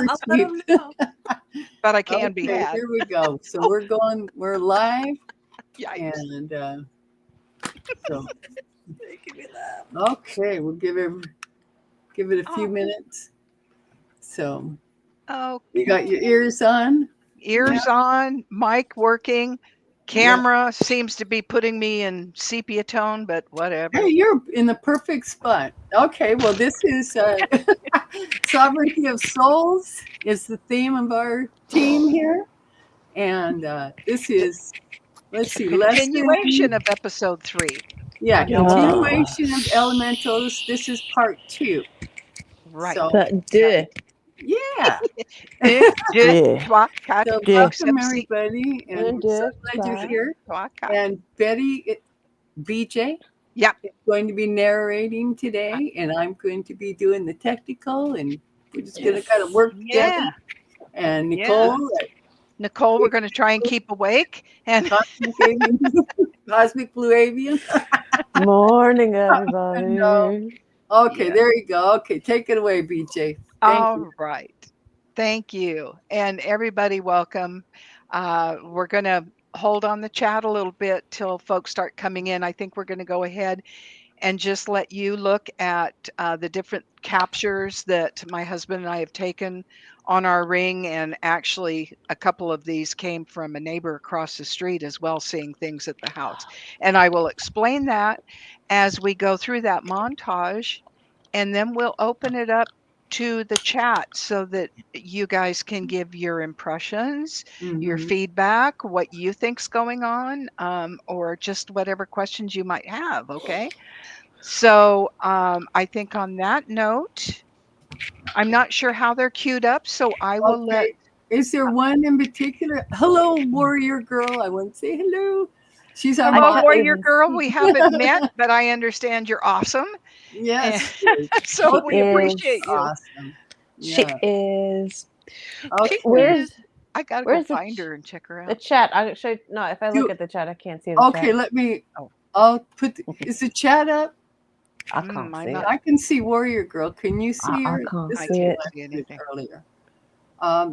I'll let cheap. them know. but I can be Okay, had. here we go. So we're live, Yikes. and so Making me laugh. okay, we'll give it a few Oh, minutes. So you okay. got your ears on? Yeah. Ears on, mic working, Yeah. camera seems to be putting me in sepia tone, but Hey, whatever. you're in the perfect spot. Okay, well, this is Sovereignty of Souls is the theme of our team here. And this is, let's A see, lesson, continuation of episode 3. yeah, I know it. continuation of elementals. This is part 2. Right. So, Duh. yeah. De, de, Duh. trois, quatre, So, cinq, welcome seven, six, everybody. And we're so Duh. glad you're Duh. here. trois, quatre. And BJ Yeah. is going to be narrating today, and I'm going to be doing the technical, and we're just going to kind of Yes. work together. Yeah. And Yeah. Nichole, Nichole, we're going to try and keep awake. And Cosmic Avian, Cosmic Blue Avian. Morning, And, everybody. okay, yeah. there you go. Okay, take it away, BJ. Thank you. All right. Thank you. And everybody, welcome. We're going to hold on the chat a little bit till folks start coming in. I think we're going to go ahead and just let you look at the different captures that my husband and I have taken on our ring. And actually, a couple of these came from a neighbor across the street as well, seeing things at the house. And I will explain that as we go through that montage. And then we'll open it up to the chat so that you guys can give your impressions, your Hmm. feedback, what you think's going on, or just whatever questions you might have. Okay. So I think on that note, I'm not sure how they're queued up, so I will let. Okay. Is there one in particular? Hello, warrior girl. I want to say hello. She's on I Hello, my. can't warrior even girl. see. We haven't met, but I understand you're awesome. And Yes, she is. so She we Okay, appreciate is. you. awesome. She Yeah. is. She Okay. is. Where's I got to go Where's find her and check her the out. chat? I show you, no. If I look Do at the chat, I can't see the okay. chat. Let me. Oh, I'll put. Is the chat up? I can't I'm see not. it. I can see warrior girl. Can you see I her? can't I This is see what can't it. I see did anything. earlier.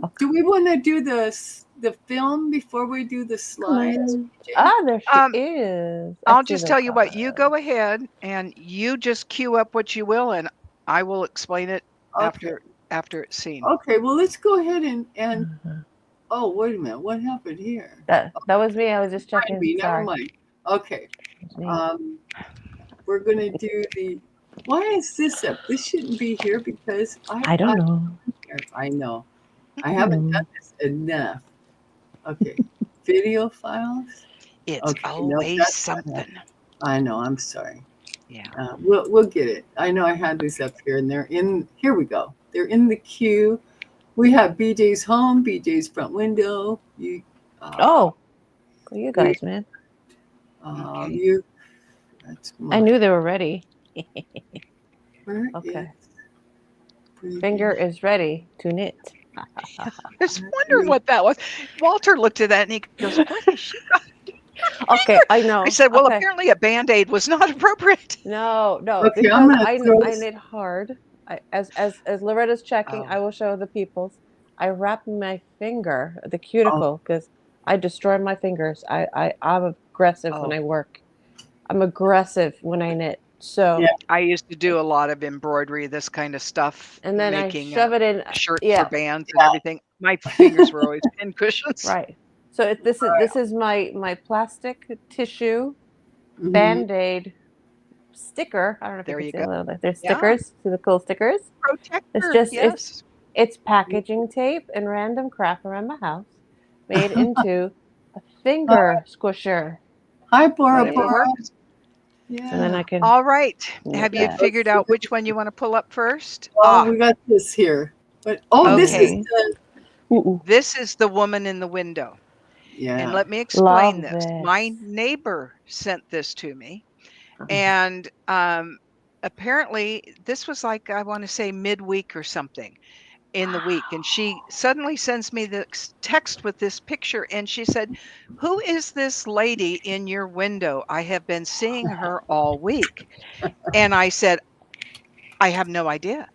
Okay. Do we want to do the film before we do the Come slides, on. BJ? Ah, there she Um, is. I I'll see just the tell you what. You color. go ahead and you just queue up what you will, and I will explain it Okay. after it's seen. Okay. Well, let's go ahead and. Mhm. Oh, wait a minute. What happened here? That was me. I was just Mind checking. me. Never Sorry, mind. Okay. it was me. Um, we're gonna do the. Why is this up? This shouldn't be here because I I don't know. here. I know. I I haven't done know. this enough. Okay. Video files. It's Okay. No, always that's not happening. something. I know. I'm sorry. Yeah. We'll get it. I know I had these up here, and they're in. Here we go. They're in the queue. We have BJ's home, BJ's front window. Uh, Oh, go you we, guys, man. Okay. you. That's I mine. knew they were ready. Where is Okay. previous? Finger is ready to knit. I was Where wondering is? what that was. Walter looked at that and he goes, "What has she got?" Okay, I I know. said, "Well, Okay. apparently a band-aid was not appropriate." No, no, Okay, I'm because gonna throw I this. knit hard. As Loretta's checking, Oh, I will show the peoples. I wrap my finger, the Oh, cuticle, because I destroy my fingers. I'm aggressive when oh. I work. I'm aggressive when I knit. yeah. So, I used to do a lot of embroidery, this kind of stuff, and then I making shove it in. shirts for Yeah, bands and everything. My fingers were always pincushions. right. So this is my plastic tissue Hmm. Band-Aid sticker. I don't know if you There can you see go. a little bit. There's Yeah, stickers. See the cool stickers? It's protector. just Yes. it's packaging tape and random crap around my house made into a finger squisher. Hi, Bora Whatever See? Bora. works. So then Yeah. I can All right. knit Have you that. figured Okay. out which one you want to pull up first? Well, Ah, we got this here, but oh, this is okay. Okay. the. Ooh, This is the woman in the window. And Yeah. let me explain love this. My this. neighbor sent this to me. Uh-huh. And apparently, this was like, I want to say midweek or something in the week. And she suddenly sends me this text with this picture. And she said, "Who is this lady in your window? I have been seeing her all week." And I said, "I have no idea."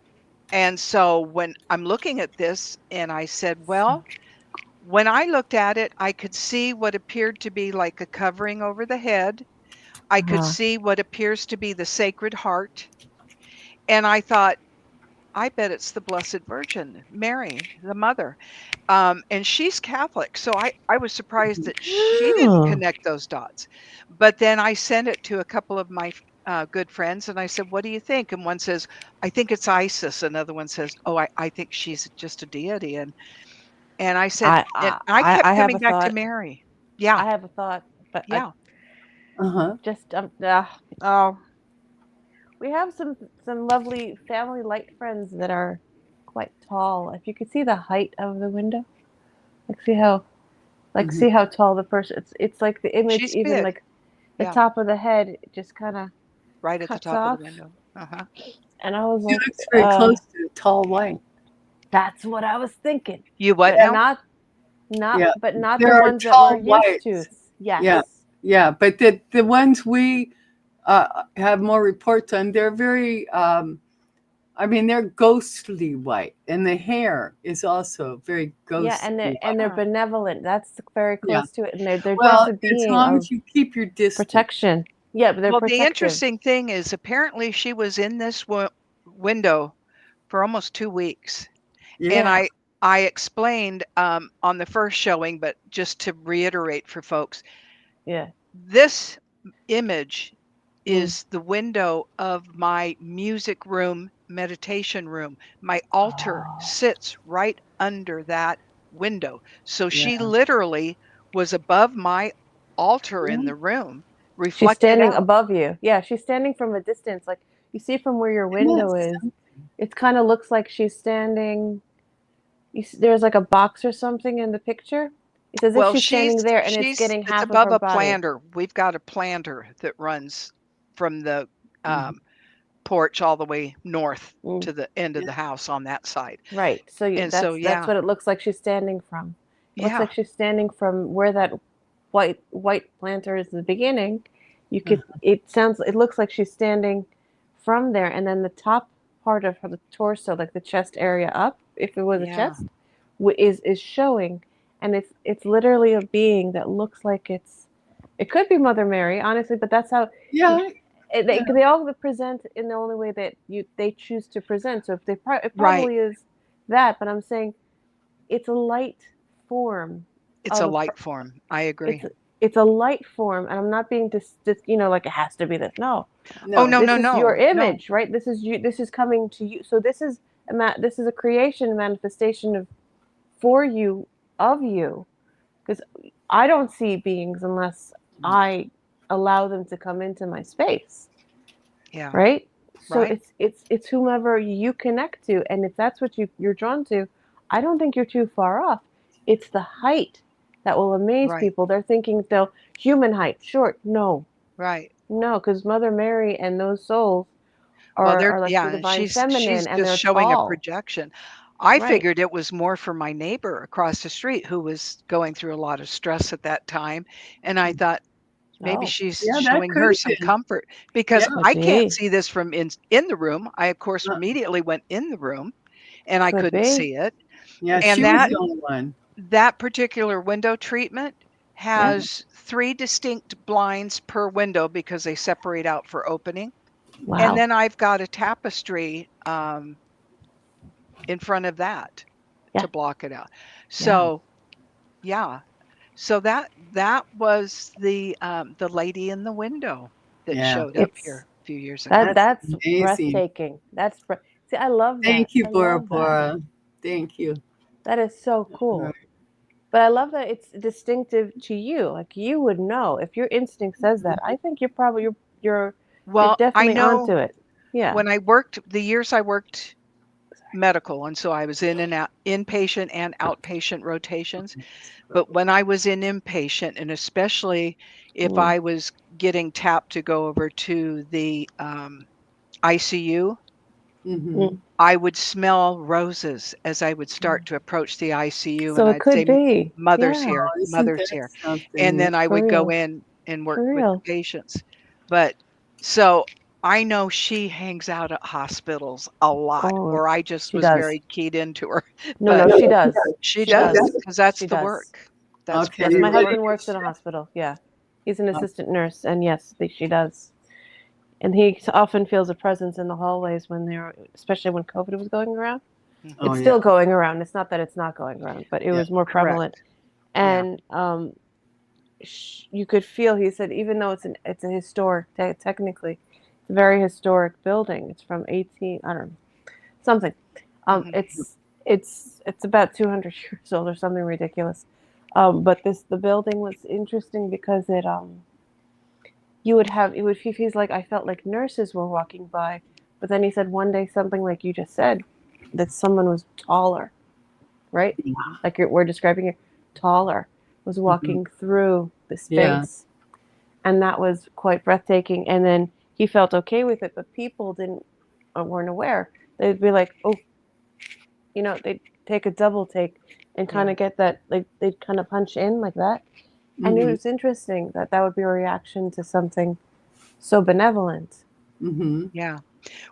And so when I'm looking at this and I said, well, when I looked at it, I could see what appeared to be like a covering over the head. I could Uh-huh. see what appears to be the Sacred Heart. And I thought, I bet it's the Blessed Virgin, Mary, the mother. And she's Catholic. So I was surprised that she didn't Oh, connect those dots. But then I sent it to a couple of my good friends and I said, what do you think? And one says, I think it's Isis. Another one says, oh, I think she's just a deity. And I said, and I I kept have coming a back to thought. Mary. Yeah. I have a thought, but I Yeah. Uh-huh. just oh, we have some lovely family light friends that are quite tall. If you could see the height of the window, like Mhm. see how tall the person. It's like the image, She's even big. like the Yeah. top of the head, it just kind of Right at the cuts top of the off. window. Uh-huh. And I was She like, looks very close to a tall white. that's what I was thinking, You what but Yeah. now? Yeah. but not the There are ones that we're tall used to. whites. Yeah. Yes. Yeah. But the ones we have more reports on, they're very I mean, they're ghostly white, and the hair is also very Yeah, ghostly white. and they're Huh. benevolent. That's very Yeah. close to it, and they're just Well, a as being long of as you keep your distance. protection. Yeah, but they're Well, the protective. interesting thing is apparently she was in this window for almost 2 weeks. And Yeah. Yeah, I explained on the first showing, but just to reiterate for folks, yeah. this image Mm. is the window of my music room, meditation room. My altar Oh, sits right under that window. So Yeah. she literally was above my altar in Yeah. the room, she's reflected standing out. above you. Yeah, she's standing from a distance. Like you see from where your window Yes. is, it kind of looks like she's standing. There's like a box or something in the picture. It's as if Well, she's standing there, and it's she's getting it's half of above her a body. planter. We've got a planter that runs from the Mhm. um, porch all the way north Mm, to the end of Yeah. the house on that side. right. So And so, that's yeah, what it looks like she's standing from. It looks yeah, like she's standing from where that white planter is in the beginning. You Uh, could it looks like she's standing from there, and then the top part of her the torso, like the chest area up, if it was a yeah, chest, is showing, and it's literally a being that looks like it could be Mother Mary, honestly, but that's how you, Yeah. Yeah. they all present in the only way that they choose to present. So if it right. probably is that, but I'm saying it's a light form It's of a a light form. I it's agree. it's a light form, and I'm not being like it has to be this. No, Oh, No. no, this no, is your no, no. image, right? This is you. This is coming to you. So this is a creation, a manifestation of for you, of you, because I don't see beings unless I allow them to come into my space, Yeah, right? So right, it's whomever you connect to, and if that's what you're drawn to, I don't think you're too far off. It's the height that will amaze right, people. They're thinking they'll human height, short. No, right. no, because Mother Mary and those souls Well, are like the yeah, divine she's feminine, and just they're showing a tall, projection. I right? figured it was more for my neighbor across the street who was going through a lot of stress at that time, and I thought maybe Oh, she's Yeah, that showing could her have some been. comfort Yeah. because could I can't be, see this from in the room. I, of course, Uh, immediately went in the room and I could couldn't be. see it. yeah. And She was that the only one. that particular window treatment Yeah. has 3 distinct blinds per window because they separate out for opening. And Wow. then I've got a tapestry in front of that Yeah. to block it out. Yeah. So, yeah. So that was the lady in the window that Yeah. showed up It's here a few years ago. That's that's amazing. breathtaking. See, I love that. Thank you, I Bora love that. Bora. Thank you. That is so Right. cool. But I love that it's distinctive to you. Like you would know if your instinct says that. I think you're Well, I definitely know onto it. Yeah. when I worked the years I worked medical, and so I was in and out inpatient and outpatient rotations. But when I was in inpatient, and especially if Mm, I was getting tapped to go over to the ICU, Mm-hmm. mm. I would smell roses as I would start to approach the ICU, and So it I'd could say, be. "Mother's Yeah. here, Oh, isn't mother's that here," and something? then I For would go real. in and work For with the real. patients. But so I know she hangs out at hospitals a lot, Oh, or I just she was does. very keyed into her. No, But no, she does. she She does. does, because that's She the does. work. That's Okay. Yes, pure my work. husband works in a hospital. Yeah, he's an assistant nurse, and yes, she does. And he often feels a presence in the hallways when they're, especially when COVID was going around. Oh, It's yeah. still going around. It's not that it's not going around, but it Yeah. was more prevalent. Yeah. And you could feel. He said, even though it's a historic, technically, it's a very historic building. It's from 18. I don't know something. Mhm. It's about 200 years old or something ridiculous. But the building was interesting because he's like, I felt like nurses were walking by, but then he said one day something like you just said, that someone was taller, right? Like we're describing it, taller, was walking through the Yeah. space, and that was quite breathtaking. And then he felt okay with it, but people didn't weren't aware. They'd be like, oh, they'd take a double take and kind Yeah. of get that, like they'd kind of punch in like that. And it Mm-hmm. was interesting that would be a reaction to something so benevolent. Mm-hmm. Yeah.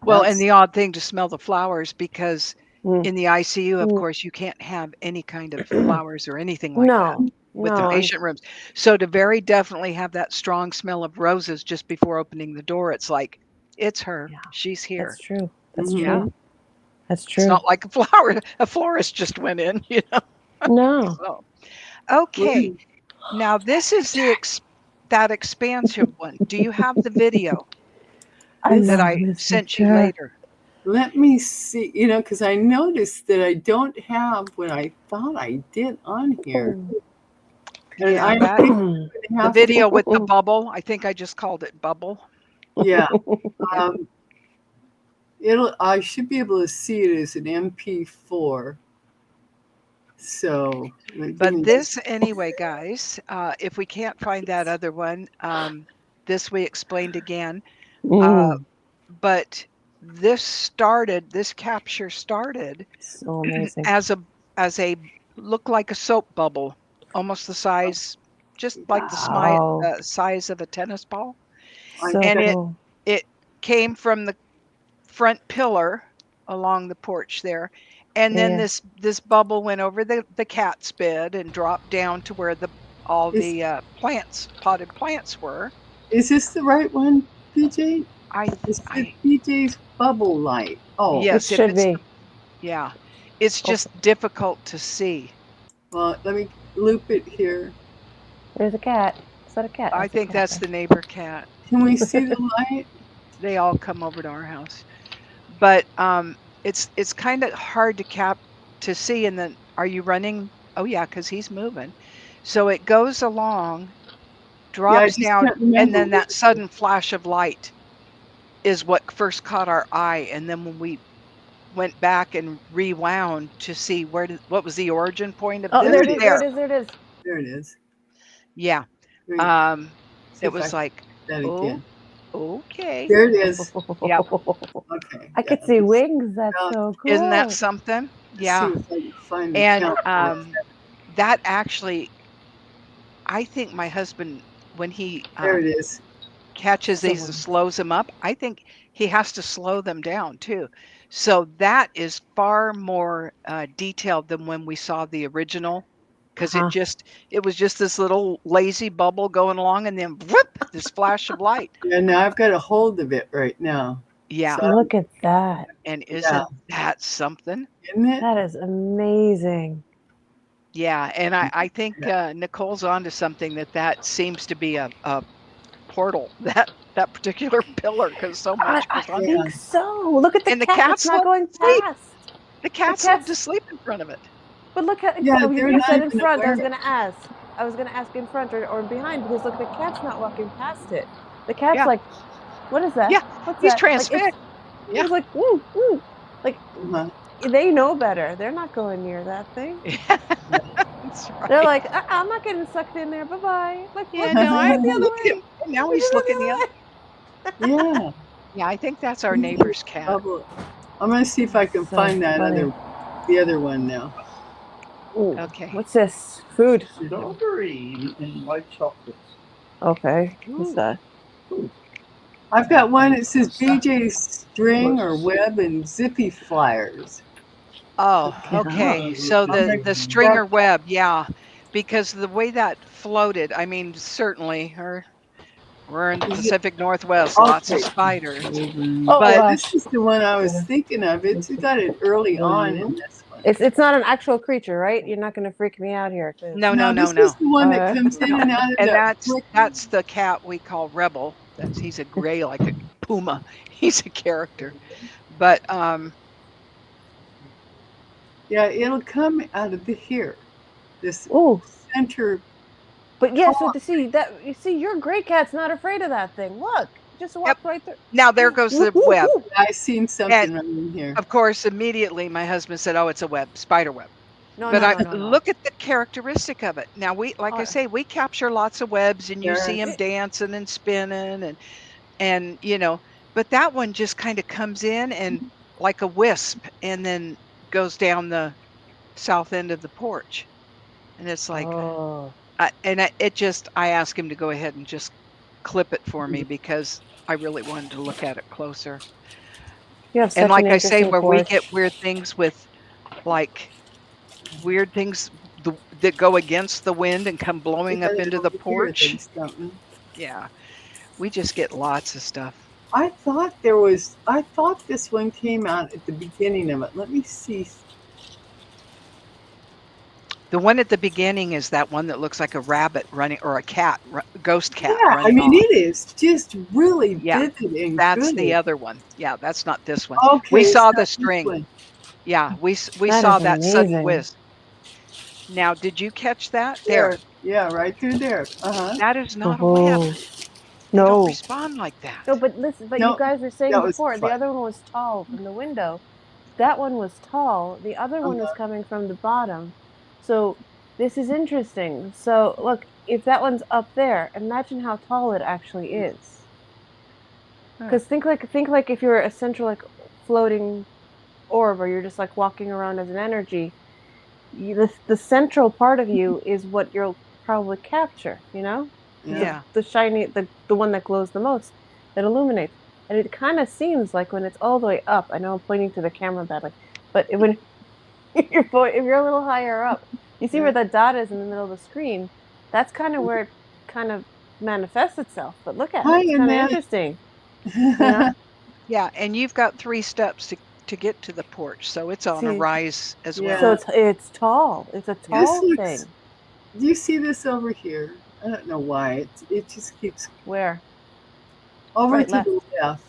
Well, and That's the odd thing to smell the flowers, because Mm. in the ICU, of Mm. course, you can't have any kind of flowers or anything like that No, with the no, patient rooms. So to very definitely have that strong smell of roses just before opening the door, it's like, it's her. yeah, She's here. that's true. That's Mhm. Yeah. true. That's It's true. not like a florist just went in, No. So, okay. Well, Now this is that expansive one. Do you have the video I this, that know, I Miss sent you Chair. later? let me see, because I noticed that I don't have what I thought I did on here. And Yeah, I that think I'm the gonna have video with the bubble. I think I just called it bubble. yeah. Um, I should be able to see it as an MP4. So give But me this anyway, guys, if we can't find that other one, this we explained again. Uh, Mm, but this capture started so amazing. as a look like a soap bubble, almost the size, just like the Wow. size of a tennis ball. I So And cool. it came from the front pillar along the porch there. And then Yeah. this bubble went over the cat's bed and dropped down to where all is the potted plants were. is this the right one, PJ? I It's the I PJ's bubble light. Oh, It Yes, if should it's be. yeah, it's Oh, just difficult to see. well, let me loop it here. there's a cat. Is that a cat? I That's a think cat that's the neighbor cat. Can we see the light? They all come over to our house. But it's kind of hard to see. And then are you running? Oh yeah, because he's moving. So it goes along, Yeah, I drops just down, can't and remember then what that sudden flash of light is what first caught our eye. And then when we went back and rewound to see what was the origin point of Oh, this, there there it it is. is. There it there. is. There it is. There it is. Yeah. Wait, see It if I was can like, do that oh, again. okay. There it is. Yep. Okay. I Yeah. could see wings. That's Now, so Isn't that cool. something? let's see Yeah. if I can find the And count. that actually, I think my husband, when he There it is. catches So these and slows them up, I think he has to slow them down too. So that is far more detailed than when we saw the original, because uh-huh. it was just this little lazy bubble going along, and then whoop, this flash of light. Yeah, now I've got a hold of it right now. Yeah. So, Look at that. And yeah, isn't that something? isn't it? That is amazing. Yeah. And I think Nicole's onto something, that seems to be a portal, that particular pillar, because so I, much I goes on there. think so. Look at the And the cat. It's cats not love going to sleep. past. The The cats love to cat's. sleep in front of it. But look at. Yeah, Oh, they're you not said in even front. I aware was of it. gonna ask. I was gonna ask in front or behind because look, the cat's not walking past it. The cat's Yeah. like, what is that? Yeah. What's He's that? Like transfixed. Yeah. it's like woo woo. Like Uh-huh. they know better. They're not going near that thing. Yeah. That's They're right. like, I'm not getting sucked in there. Bye bye. Like, Yeah, let's no, just look the other look at him. way. And now Let's he's just look looking the other. the Yeah. Yeah, I think that's our He's in neighbor's cat. trouble. I'm gonna see if I can So find funny. the other one now. Ooh, Okay. what's this? Food. Strawberry and white chocolate. Okay. What's Ooh. that? I've got one that says BJ string or web and zippy flyers. Oh, Okay. okay. So I'm the like, the stringer web, yeah, because the way that floated, I mean, certainly we're in the is it Pacific Northwest, lots of okay? spiders, Oh but Yeah, this gosh. is the one I was thinking of. It's got it early on in this one. It's not an actual creature, right? You're not gonna freak me out here, 'cause no, no, No, no, this is no. the one that uh, comes in and out of And that that's brick. that's the cat we call Rebel. He's a gray like a puma. He's a character. But Yeah, it'll come out of the here. This ooh. center But yeah, so column. to see that, you see, your gray cat's not afraid of that thing. Look, just yep. walked right through. Now there goes Woo, the woo, web. woo. I seen And something right in here. of course, immediately my husband said, "Oh, it's a web, spider web." No, But no, I no, no, no. look at the characteristic of it. Now like I Uh, say, we capture lots of webs and you see them Yes. it, dancing and spinning and but that one just kind of comes in and like a wisp and then goes down the south end of the porch. And it's like oh, I asked him to go ahead and just clip it for me because I really wanted to look at it closer. you have And such an like I say, interesting where we get porch. weird things with like weird things that go against the wind and come We blowing got up it into over the here, then porch. something. Yeah, we just get lots of stuff. I thought this one came out at the beginning of it. Let me see. The one at the beginning is that one that looks like a rabbit running or a ghost cat Yeah, I running mean, off. it is just really Yeah, vivid and that's the good. other one. Yeah, that's not this one. We Okay, it's saw not the this string. one. Yeah, we That saw is that sudden amazing. whiz. Now, did you catch that? There. There. Yeah, right through there. Uh-huh. That is not a web. Oh They don't no, respond like that. no. But listen, but you No, guys were saying that was before the fun. other one was tall from the window. That one was tall. The other one is Uh-huh. coming from the bottom. So this is interesting. So look, if that one's up there, imagine how tall it actually is. Huh. Because think like if you're a central like floating orb, or you're just like walking around as an energy. The central part of you is what you'll probably capture. The Yeah. Yeah. the shiny the one that glows the most, that illuminates. And it kind of seems like when it's all the way up. I know I'm pointing to the camera badly, but when if you're a little higher up, you see Yeah. where the dot is in the middle of the screen. That's kind of where it kind of manifests itself. But look at it; Hi, it's kind of Annette. interesting, you know. Yeah, and you've got 3 steps to get to the porch, so it's on a See, rise as so well. Yeah. it's tall. It's a This tall looks. thing. Do you see this over here? I don't know why. It just keeps Where? over Right, to left. the left.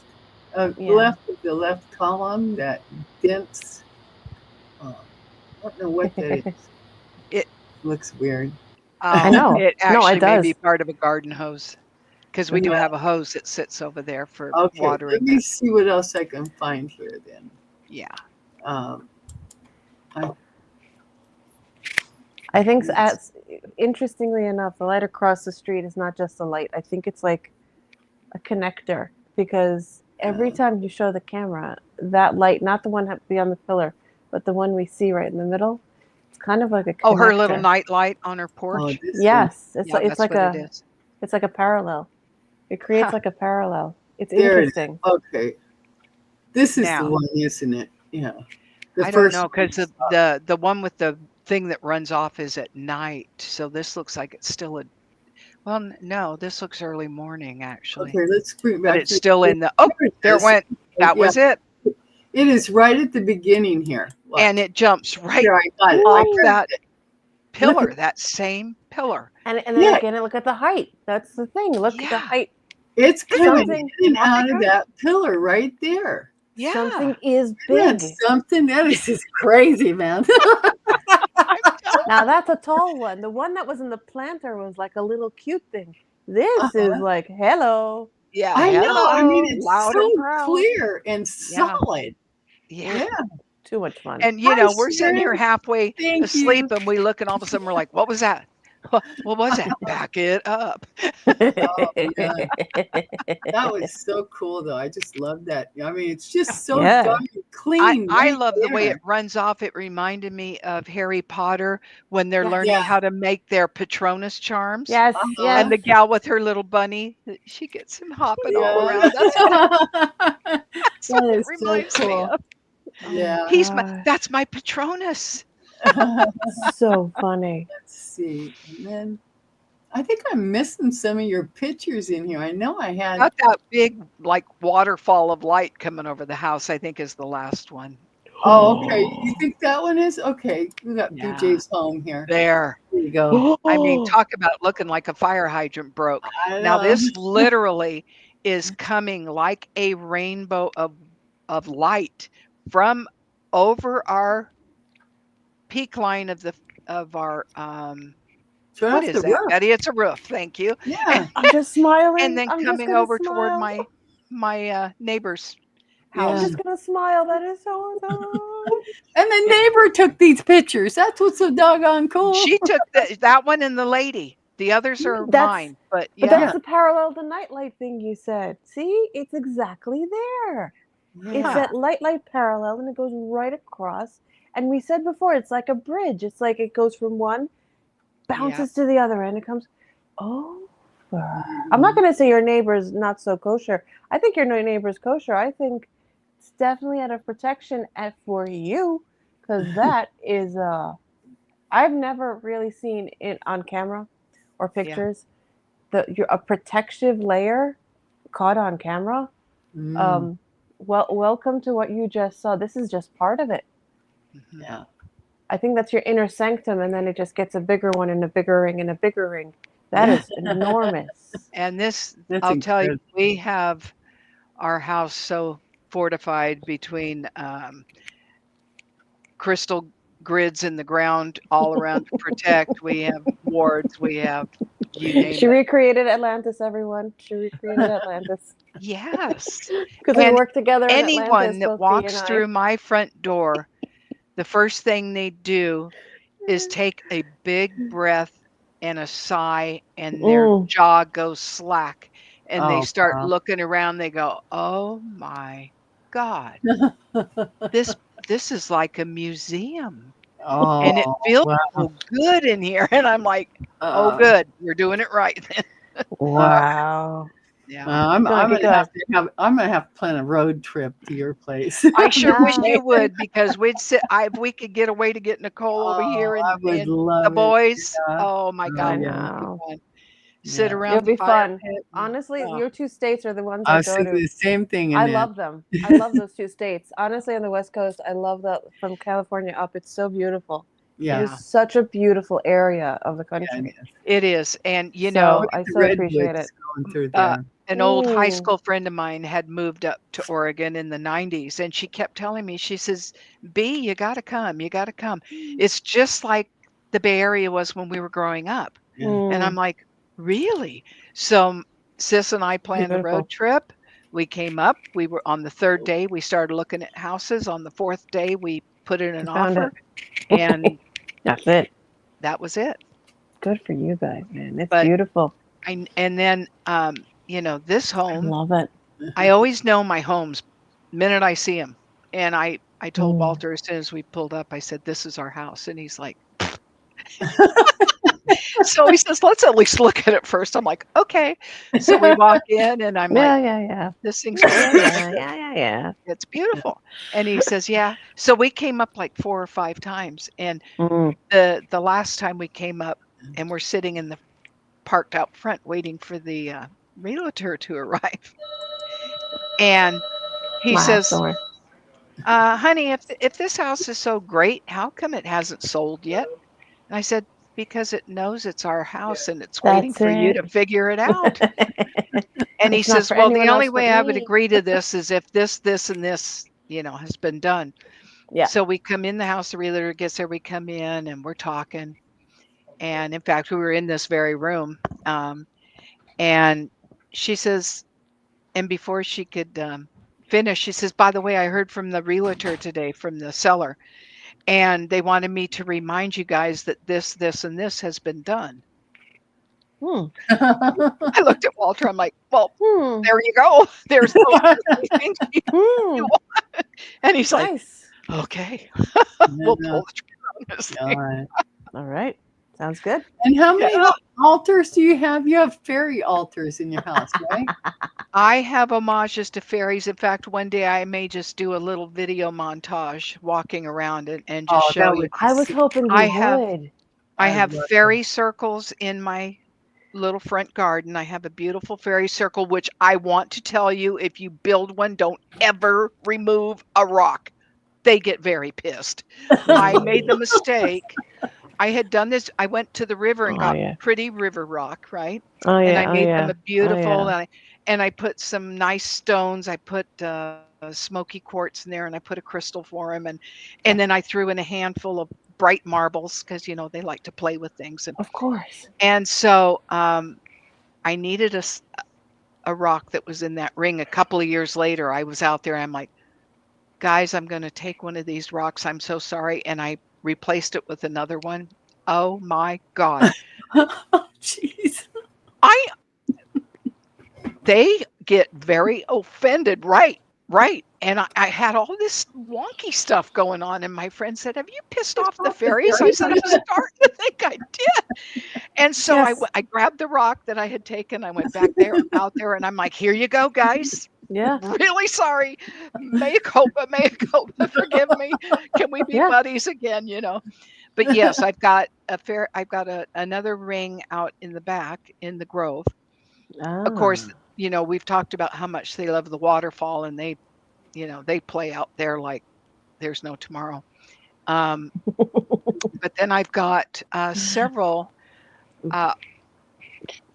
Yeah. Left of the left column, that dense. I don't know what that is. It Looks weird. I oh, know. it No, it actually may be does. part of a garden hose because we do Mhm. Yeah. have a hose that sits over there for Okay. Let watering me it. see what else I can find here then. Yeah. Um, I, I think as interestingly enough, the light across the street is not just a light. I think it's like a connector, because every uh, time you show the camera, that light, not the one beyond the pillar, but the one we see right in the middle, it's kind of like a Oh, her little connector. night light on her oh, porch? this one. Yes, Yeah, it's that's like what it a is. it's like a parallel. It creates Huh. like a parallel. It's There it is. interesting. Okay. This is the Now, one, isn't it? Yeah. The I don't first know one. because the one with the thing that runs off is at night, so this looks like it's still well, no, this looks early morning actually, Okay, let's bring it but back it's to still here in the oh, it there it is. went. That Yeah, was it. it is right at the beginning here. Look. And it jumps right Here, I got it. I off Ooh. grabbed that it. Look at pillar, that same pillar. And then yeah, again, look at the height. That's the thing. Look at the Yeah. height. it's coming Something in and Oh my out of god. that pillar right there. Yeah. something is Isn't that big. something? That is just crazy, man. I'm telling Now that's a tall one. The one that was in the planter was like a little cute thing. This is Uh-huh. like, hello. yeah, I know. I mean, hello, it's loud and so proud. clear and Yeah. solid. Yeah. Yeah. Too much fun. And Hi, we're sitting here Sharon. halfway Thank asleep you. and we look and all of a sudden we're like, what was that? What was that? Back it up. Oh, yeah. That was so cool, though. I just love that. I mean, it's just so Yeah. darn clean I right love the way it there. runs off. It reminded me of Harry Potter when they're Yes. learning Yeah. how to make their Patronus charms. Yes, Uh-huh. And yes. the gal with her little bunny, she gets him hopping all Yeah. around. That's that's what That it is so reminds me cool. of. Oh my Yeah. gosh. That's my Patronus. So funny. Let's see. And then I think I'm missing some of your pictures in here. I know I had. Got that big like waterfall of light coming over the house, I think is the last one. Oh, okay. You think that one is? Okay. We got Yeah. BJ's home here. There. There you go. I mean, Oh, talk about looking like a fire hydrant broke. I Now know. this literally is coming like a rainbow of light from over our peak line of our Turn what off is the that, roof. Betty? It's a roof, thank you. Yeah. I'm just And smiling. then I'm just coming gonna over toward smile. my neighbor's I'm Yeah. house. just gonna smile. That is so awesome. And the neighbor took these pictures. That's what's so doggone cool. She took that one and the lady. The others are That's mine, but but that's yeah. Yeah. the parallel to nightlight thing you said. See, it's exactly there. It's Yeah. Huh. that light parallel and it goes right across. And we said before, it's like a bridge. It's like it goes from one, Yeah. bounces to the other, and it comes over. I'm not Mhm. going to say your neighbor's not so kosher. I think your neighbor's kosher. I think it's definitely out of protection for you, because that is I've never really seen it on camera or Yeah. pictures. A protective layer caught on camera. Mm, Um, welcome to what you just saw. This is just part of it. Mhm. yeah. I think that's your inner sanctum, and then it just gets a bigger one and a bigger ring and a bigger ring. That Yeah. is enormous. And this, That's I'll tell you, incredible. we have our house so fortified between crystal grids in the ground all around to protect. We have wards, we have you name She it. recreated Atlantis, everyone. She recreated Atlantis. Yes. Because we And worked together in anyone Atlantis, that both B and walks I. through my front door, the first thing they do is take a big breath and a sigh, and their Mm. jaw goes slack, and they Oh, start wow. looking around. They go, "Oh my God, this this is like a museum, and it Oh, feels wow. so good in here." And I'm like, "Oh, Uh, good, we're doing it right then." uh, Wow. Yeah, I'm Good, gonna have good. to have I'm gonna have to plan a road trip to your place. I sure wish Yeah. you would because we'd sit. If we could get a way to get Nicole over Oh, here I would and the love it. boys. Yeah. Oh my Oh, I God, yeah. wouldn't it be know. fun? Sit Yeah. It'll around the be fire fun. pit. And, Honestly, oh, your two states are the ones I I was go thinking to. the same thing in I that. love them. I love those two states. Honestly, on the West Coast, I love that from California up. It's so beautiful. It Yeah. is yeah, such a beautiful area of the Yeah, it country. is. it is. And So Look I at the so appreciate redwoods it. going through uh, there. an old high Mm. school friend of mine had moved up to Oregon in the 90s, and she kept telling me, she says, "B, you got to come. You got to come. It's just like the Bay Area was when we were growing up." Yeah. And I'm Mm. like, "Really?" So Sis and I planned a road Beautiful. trip. We came up. We were on the third day. We started looking at houses. On the fourth day, we put in I an found offer, it. and That's it. that was it. Good for you guys, man. It's But beautiful. and then this I home, love it. I always know my homes minute I see them. And I told Mm. Walter as soon as we pulled up, I said, "This is our house." And he's like, so he says, "Let's at least look at it first." I'm like, "Okay." So we walk in and I'm like, Yeah. "This thing's Yeah, gorgeous. yeah. It's beautiful." And he says, "Yeah." So we came up like 4 or 5 times. And Mm. the last time we came up and we're sitting in the parked out front waiting for the realtor to arrive. And he Laugh, says, don't worry. "Honey, if this house is so great, how come it hasn't sold yet?" And I said, "Because it knows it's our house and it's waiting That's for you it. to figure it out." And he It's not says, for "Well, the anyone only else but way I would me. agree to this is if this, and this, has been done." Yeah. So we come in the house, the realtor gets there, we come in and we're talking. And in fact, we were in this very room. And she says, and before she could finish, she says, "By the way, I heard from the realtor today, from the seller, and they wanted me to remind you guys that this, and this has been done." I looked at Walter. I'm like, well, Hmm. there you go. There's those three things you Hmm. want. And he's like, Nice. okay, we'll pull the trigger on this thing. God. All right. Sounds good. And how many Yeah. altars do you have? You have fairy altars in your house, right? I have homages to fairies. In fact, one day I may just do a little video montage walking around and just Oh, show that you. would be I was hoping I you have would. I I have love fairy circles in my little front garden. I have a beautiful fairy circle, which I want to tell you, if you build one, don't ever remove a rock. They get very pissed. I made the mistake. I had done this. I went to the river and Oh got yeah. pretty river rock, right? Oh And I yeah. Oh made them yeah. a Oh beautiful, yeah. and I put some nice stones. I put smoky quartz in there, and I put a crystal for them, and then I threw in a handful of bright marbles because they like to play with things, Of course. and so I needed a rock that was in that ring. A couple of years later, I was out there. I'm like, guys, I'm going to take one of these rocks. I'm so sorry, and I replaced it with another one. Oh my God. Jeez. I They get very offended, right, right. And I had all this wonky stuff going on, and my friend said, "Have you pissed off the fairies?" I said, "I'm starting to think I did." And so Yes. I grabbed the rock that I had taken. I went back there out there, and I'm like, "Here you go, guys. Yeah. Really sorry. Mea culpa, mea culpa. Forgive me. Can we be Yeah. buddies again?" But yes, I've got another ring out in the back in the grove. Of Ah. course, we've talked about how much they love the waterfall, and they play out there like there's no tomorrow. Um, but then I've got several. Uh,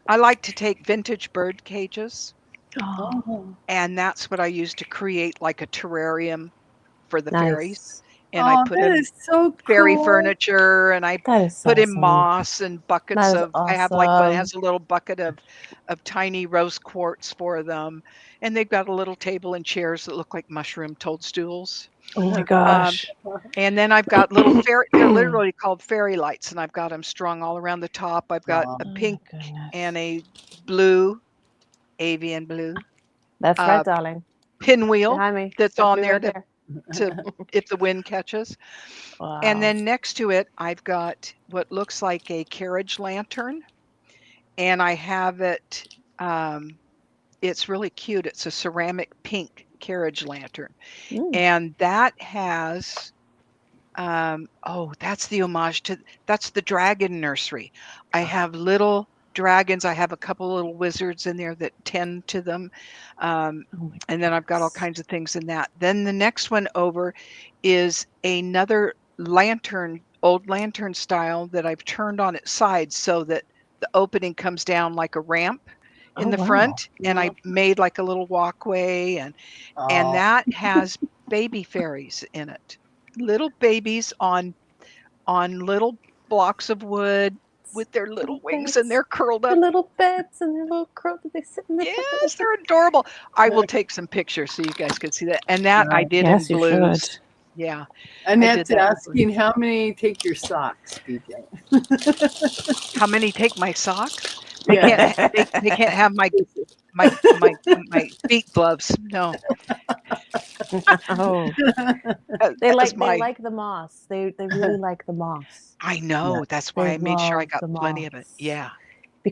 I like to take vintage bird cages, Oh, Oh, and that's what I use to create like a terrarium for the fairies. nice. And I oh, put that in is so fairy cool. furniture, and I That is put in awesome. moss and buckets That is of. I have like one that awesome. has a little bucket of tiny rose quartz for them, and they've got a little table and chairs that look like mushroom toadstools. Oh my Um, gosh. and then I've got little fairy. They're literally called fairy lights, and I've got them strung all around the top. I've got Wow. a Oh my pink and goodness. a blue, avian blue, That's right, uh, darling. pinwheel Behind me. that's on Definitely there right to there. to if the wind catches. And Wow. then next to it, I've got what looks like a carriage lantern, and I have it. Um, it's really cute. It's a ceramic pink carriage lantern, Mm. and that has. Oh, that's the homage to that's the dragon nursery. I have little dragons. I have a couple little wizards in there that tend to them. Um, Oh my and then I've got all goodness. kinds of things in that. Then the next one over is another lantern, old lantern style that I've turned on its side so that the opening comes down like a ramp Oh in the wow. front, and I made like a little walkway, and Oh, that has baby fairies in it. Little babies on little blocks of wood with their little Little wings, and beds. they're curled Their up. little beds and their little crow that they sit in their Yes, they're adorable. I will take some pictures so you guys can see that. And that I did in Yes, you should. blues. Yeah, I did Annette's that in blue. asking how many take your socks, BJ? How many take my socks? They Yeah. can't they can't have my feet gloves. No. Oh. They As they my like the moss. They really like the moss. I Yeah. know. That's why They I made sure I love got the plenty of it. moss. Yeah.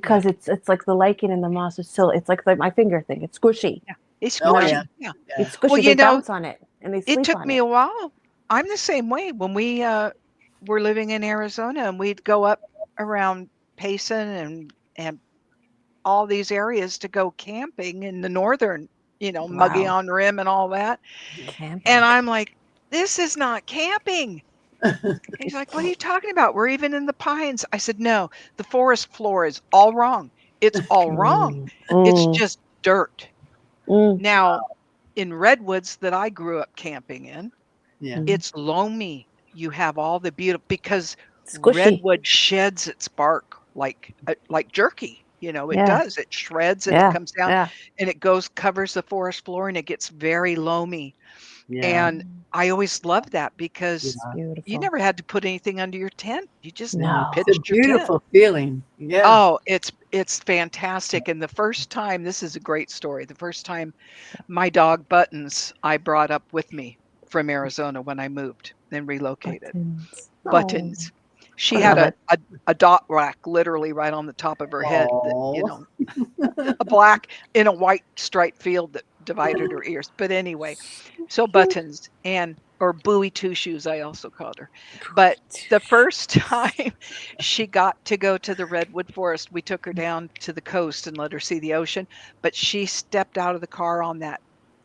Yeah. Because it's like the lichen in the moss is still it's like my finger thing. It's squishy. Yeah. It's Oh, You know, yeah. squishy. Yeah. Yeah. it's Well, squishy. They bounce on it and they it sleep took on me it. a while. I'm the same way. When we were living in Arizona, and we'd go up around Payson and all these areas to go camping in the northern, Wow. Mogollon Rim and all that. And Camping. I'm like, this is not camping. He's like, what are you talking about? We're even in the pines. I said, no, the forest floor is all wrong. It's all wrong. Mm, It's mm, just dirt. mm, Now, in redwoods that I grew up camping in, Yeah. mm. it's loamy. You have all the beautiful because Squishy. redwood sheds its bark like jerky. It Yeah. does. It shreds and it Yeah. comes down Yeah. and it covers the forest floor and it gets very loamy. Yeah. And I always loved that because It's Yeah. you beautiful. never had to put anything under your tent. You just Yeah. No. It's a pitched your tent. beautiful feeling. Yeah. Oh, It's fantastic. And the first time, this is a great story. The first time my dog Buttons, I brought up with me from Arizona when I moved and relocated. Buttons. Oh, Buttons. She I had love it. a dot rack literally right on the top of her head that, you Oh. know, a black in a white striped field that divided her ears. But anyway, so Buttons and or Bowie Two Shoes, I also called her. But the first time she got to go to the redwood forest, we took her down to the coast and let her see the ocean. But she stepped out of the car on that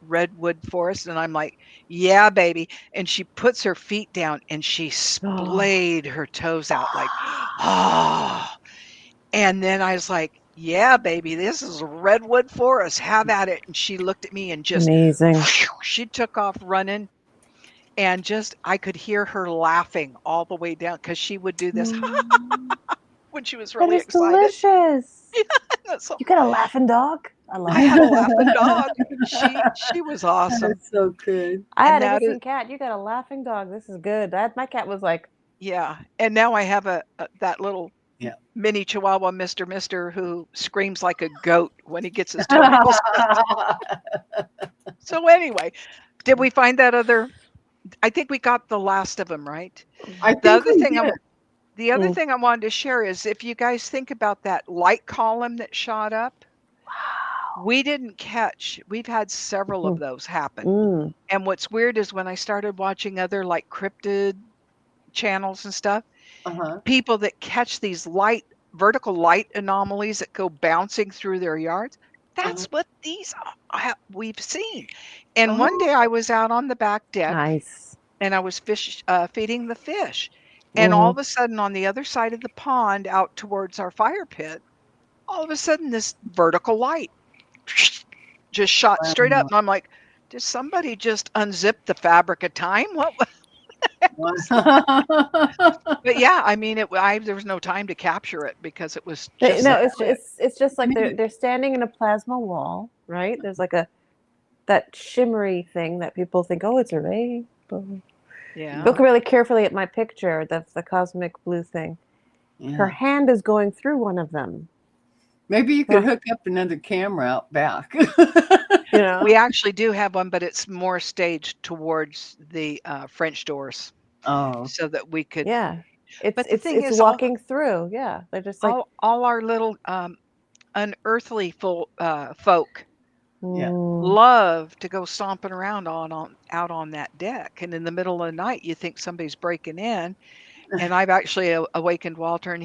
redwood forest, and I'm like, "Yeah, baby." And she puts her feet down and she splayed her toes out like, "Oh." And then I was like, "Yeah, baby, this is a redwood forest. Have at it." And she looked at me and just Amazing. she took off running, and just I could hear her laughing all the way down because she would do this when she was That really is excited. delicious. So You got a laughing dog? I love I it. had a laughing dog. She was awesome. That's so good. I And had a that is hissing cat. You got a laughing dog. This is good. My cat was like, yeah. And now I have a that little Yeah. mini Chihuahua Mister who screams like a goat when he gets his toenails cut. So anyway, did we find that other I think we got the last of them, right? I The think other we thing did. the other Mm. thing I wanted to share is if you guys think about that light column that shot up, we didn't catch. We've had several of Mm. those happen. Mm. And what's weird is when I started watching other like cryptid channels and stuff, Uh-huh. people that catch these vertical light anomalies that go bouncing through their yards, that's Uh-huh. what these we've seen. And one Oh. day I was out on the back deck Nice. and I was feeding the fish. And all of Mhm. a sudden, on the other side of the pond, out towards our fire pit, all of a sudden, this vertical light just shot straight up. Wow. And I'm like, did somebody just unzip the fabric of time? What? Wow. But yeah, I mean, there was no time to capture it because it was just No, so quick. it's just like Maybe. they're standing in a plasma wall, right? There's like that shimmery thing that people think, oh, it's a rainbow. Yeah. Look really carefully at my picture. That's the cosmic blue thing. Her Yeah. hand is going through one of them. Maybe you could Huh. hook up another camera out back. You know? We actually do have one, but it's more staged towards the French doors Oh. so that we could. Yeah. It's But the it's thing it's is, walking through. Yeah. They're just like all our little unearthly folk Yeah. mm, love to go stomping around out on that deck, and in the middle of the night, you think somebody's breaking in. And I've actually awakened Walter, and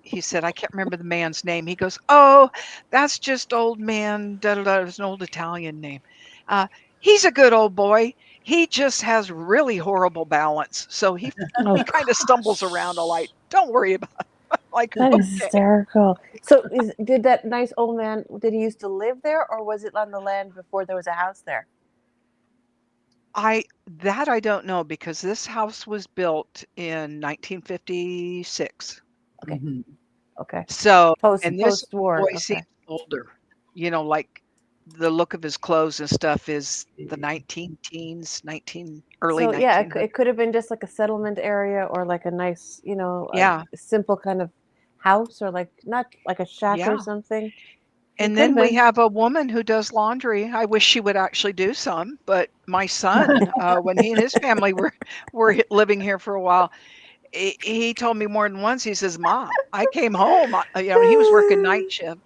he said, I can't remember the man's name. He goes, "Oh, that's just old man. Da da da." It's an old Italian name. Uh, he's a good old boy. He just has really horrible balance, so he oh he kind of stumbles around a lot. Don't worry about it. Like, that is okay. hysterical. So did that nice old man, did he used to live there or was it on the land before there was a house there? I I don't know because this house was built in 1956. Okay. Mhm. Okay. So, Post and this post war. boy seems Okay. older, like the look of his clothes and stuff is the 19 teens, early So yeah, 1900s. it could have been just like a settlement area or like a nice, Yeah, a simple kind of house or like not like a shack or yeah. something. It And could have then we been. have a woman who does laundry. I wish she would actually do some, but my son, when he and his family were living here for a while, he told me more than once. He says, "Mom, I came home." He was working night shift.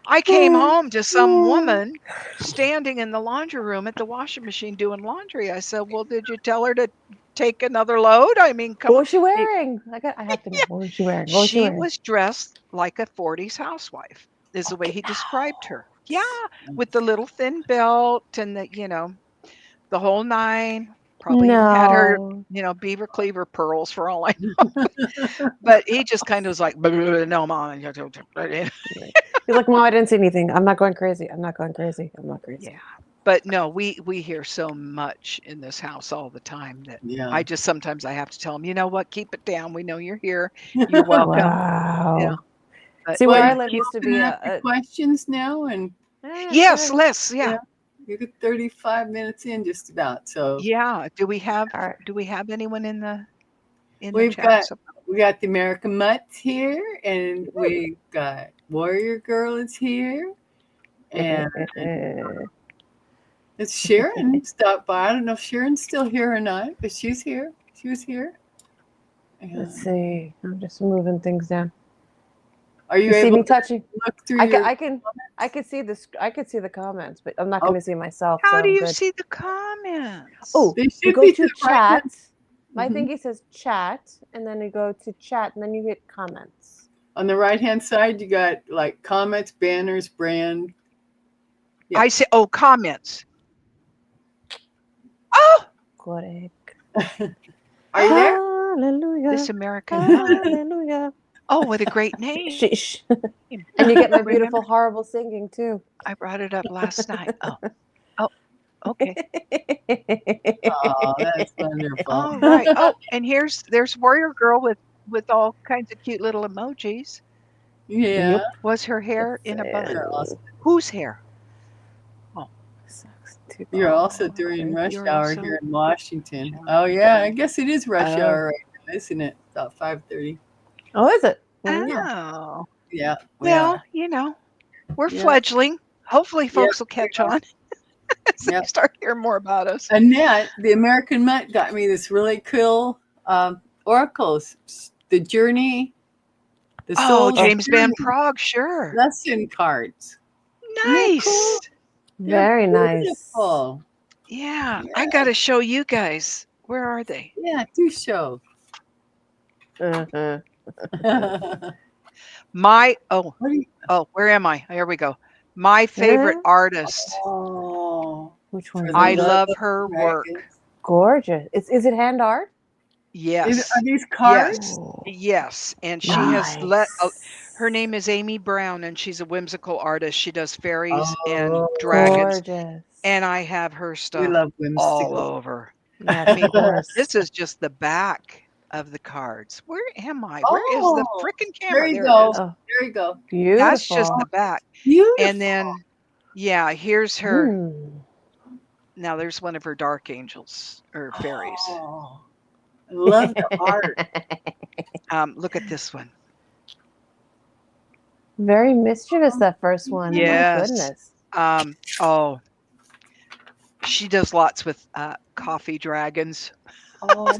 I came home to some woman standing in the laundry room at the washing machine doing laundry. I said, "Well, did you tell her to take another load? I mean, come What on." was she He- wearing? I have to know. yeah, What was she wearing? What was she she wearing? was dressed like a 40s housewife, is the way Okay. he described her. Yeah, with the little thin belt and the whole nine. Probably even had her, No. beaver cleaver pearls for all I but he just kind of was like, "Blah, blah, blah, no, mom." Right. He's like, Mom, I didn't see anything. I'm not going crazy. I'm not going crazy. I'm not Yeah. crazy. But no, we hear so much in this house all the time that Yeah. I just sometimes I have to tell him, you know what, keep it down. We know you're here. You're welcome. Wow. But See, Well, where you I yeah, live keep. used to can be ask your a questions now, and Yes, sure. let's. yeah, Yeah, you get 35 minutes in just about. So yeah. All right. Do we have anyone in the we've chat? got So, we got the American Mutts here, and we got Warrior Girl is here, and it's Sharon stopped by. I don't know if Sharon's still here or not, but she's here. She was here. Let's see. I'm just moving things down. Are you You see able me to touching? look through I your? can see this. I can see the comments, but I'm not going to see myself. How so do I'm you good. see the comments? Oh, They you should go be to the right chat. hand. My Mhm. thingy says chat, and then you go to chat, and then you hit comments. On the right hand side, you got like comments, banners, brand. Yeah. I see. Oh, comments. Oh, Correct. Are you there? Hallelujah. this American Mud. Hallelujah. Oh, what a great name. Sheesh. And you get my Remember, beautiful, horrible singing too. I brought it up last night. Oh, okay. Oh, that's wonderful. All right. Oh, and there's Warrior Girl with all kinds of cute little emojis. Yeah. Yep. Was her hair in a bun? You're awesome. Whose hair? Sucks too. You're also Oh, during rush you're hour also here in Washington. rush Oh yeah, I guess it is rush Oh. hour right now, isn't it? About 5:30. Oh, is it? Oh. Yeah. Well, we're Yeah. fledgling. Hopefully folks will there catch you go. on as they Yep. start hearing more about us. Annette, the American Mutt, got me this really cool oracles. The journey, the Oh, soul's James Van journey Prague, sure. lesson cards. Nice. Cool? Very nice. Beautiful. Yeah, I got to show you guys. Where are they? Yeah, do show. Uh-huh. My What do you? where am I? Here we go. My favorite Huh? artist. Oh, Which for one? the I love love of her work. dragons. Gorgeous. Is it hand art? Yes. Are these cards? Yes. Oh, Yes. And she has nice. her name is Amy Brown, and she's a whimsical artist. She does fairies and Oh, dragons, Gorgeous. and I have her we stuff love all whimsical. over. Yes, I mean, of course. this is just the back of the cards. Where am I? Where is the Oh, frickin' there camera? you There go. it is. Oh, There you go. That's just beautiful. the back. Beautiful. And then, yeah, here's her. Hmm. Now there's one of her dark angels or fairies. Oh, I love the art. Look at this one. Very mischievous, that first one. Yes. My goodness. Oh, she does lots with coffee dragons. Oh,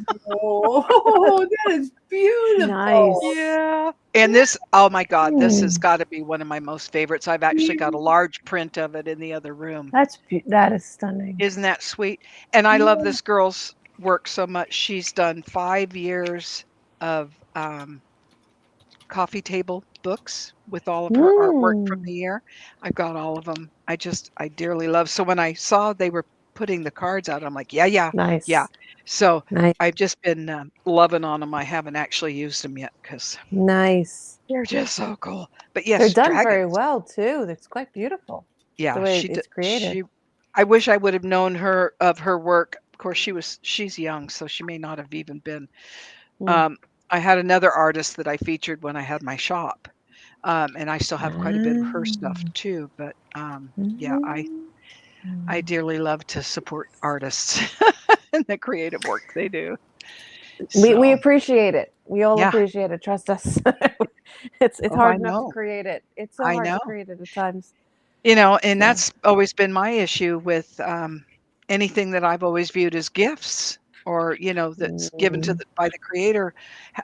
that is beautiful. Nice. Yeah. And this, oh my God, this has Hmm. got to be one of my most favorites. I've actually got a large print of it in the other room. That is stunning. Isn't that sweet? And I love this girl's work so much. She's done 5 years of coffee table books with all of her artwork from the year. I've got all of them. I dearly love. So when I saw they were putting the cards out, I'm like, yeah. Nice. So Nice. I've just been loving on them. I haven't actually used them yet because Nice. they're just so cool. But yes, They're done dragons. very well too. It's quite beautiful. Yeah, The way it's created. I wish I would have known her work. Of course, she's young, so she may not have even been. Mm. I had another artist that I featured when I had my shop, and I still have quite a bit of her stuff too. But yeah, I dearly love to support artists and the creative work they do. We So, appreciate it. We all Yeah. appreciate it. Trust us. It's Oh, hard I enough know. to create it. It's so I hard know. to create it at times. And So. that's always been my issue with anything that I've always viewed as gifts or, that's given to by the creator.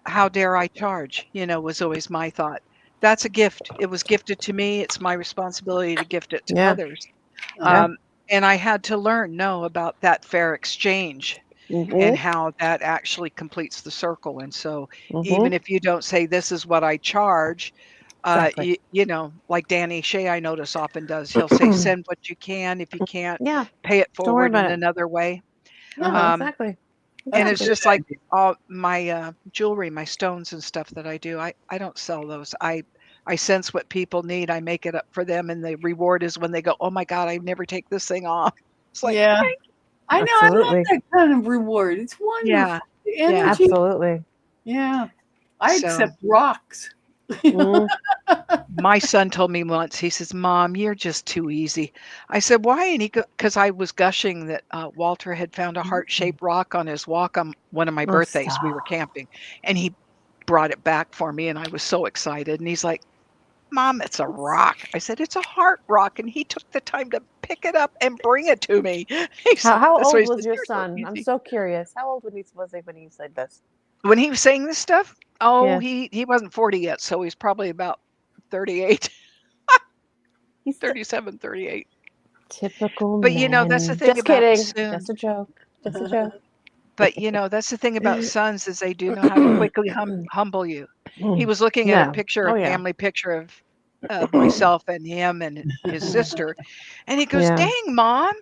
How dare I charge, was always my thought. That's a gift. It was gifted to me. It's my responsibility to gift it to Yeah. others. Yeah. And I had to know about that fair exchange and how that actually completes the circle. And so even if you don't say, this is what I charge, Exactly. like Danny Shea, I notice often does, he'll say, send what you can. If you can't, Yeah. pay it Don't worry forward in about it. another way. Yeah, exactly. And it's That's a just good like idea. all my jewelry, my stones and stuff that I do. I don't sell those. I sense what people need. I make it up for them. And the reward is when they go, oh my God, I never take this thing off. It's like, Yeah. I know. I love Absolutely. that kind of reward. It's wonderful. Yeah. The Yeah. energy. Absolutely. Yeah. I So- accept rocks. Mm. My son told me once, he says, Mom, you're just too easy. I said, why? And because I was gushing that Walter had found a heart-shaped rock on his walk on one of my Oh, birthdays. We stop. were camping. And he brought it back for me, and I was so excited. And he's like, Mom, it's a rock. I said, it's a heart rock. And he took the time to pick it up and bring it to me. How That's why old he was says, your "You're so son? I'm easy." so curious. How old was he when he said this? When he was saying this stuff, Yeah. he wasn't 40 yet, so he's probably about 38, He's 37, 38. typical But that's the men. thing Just about kidding. sons. Just a joke. Just a joke. But that's the thing about sons is they do know how to quickly humble you. He was looking at No. Oh a yeah. family picture of myself and him and his sister, and he goes, Yeah. "Dang, Mom,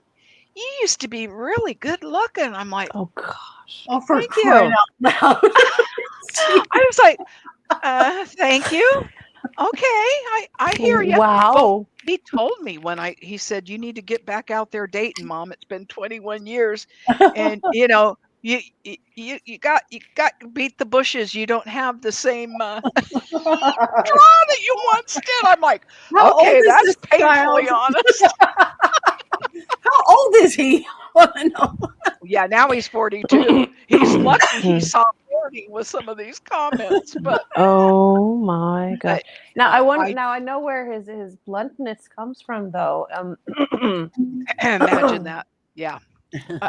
you used to be really good looking." I'm like, Oh gosh. Oh, for "Thank crying you." out loud. I was like, thank you. Okay, I hear you. Well, Wow. he told me when he said, "You need to get back out there dating, Mom. It's been 21 years, and you got to beat the bushes. You don't have the same draw that you once did." I'm like, How old "Okay, is that's this painfully child? honest." How old is he? I want to know. Yeah, now he's 42. He's lucky he saw 40 with some of these comments, but Oh my gosh. but Now I want. I Now I know where his bluntness comes from, though. imagine that. Yeah,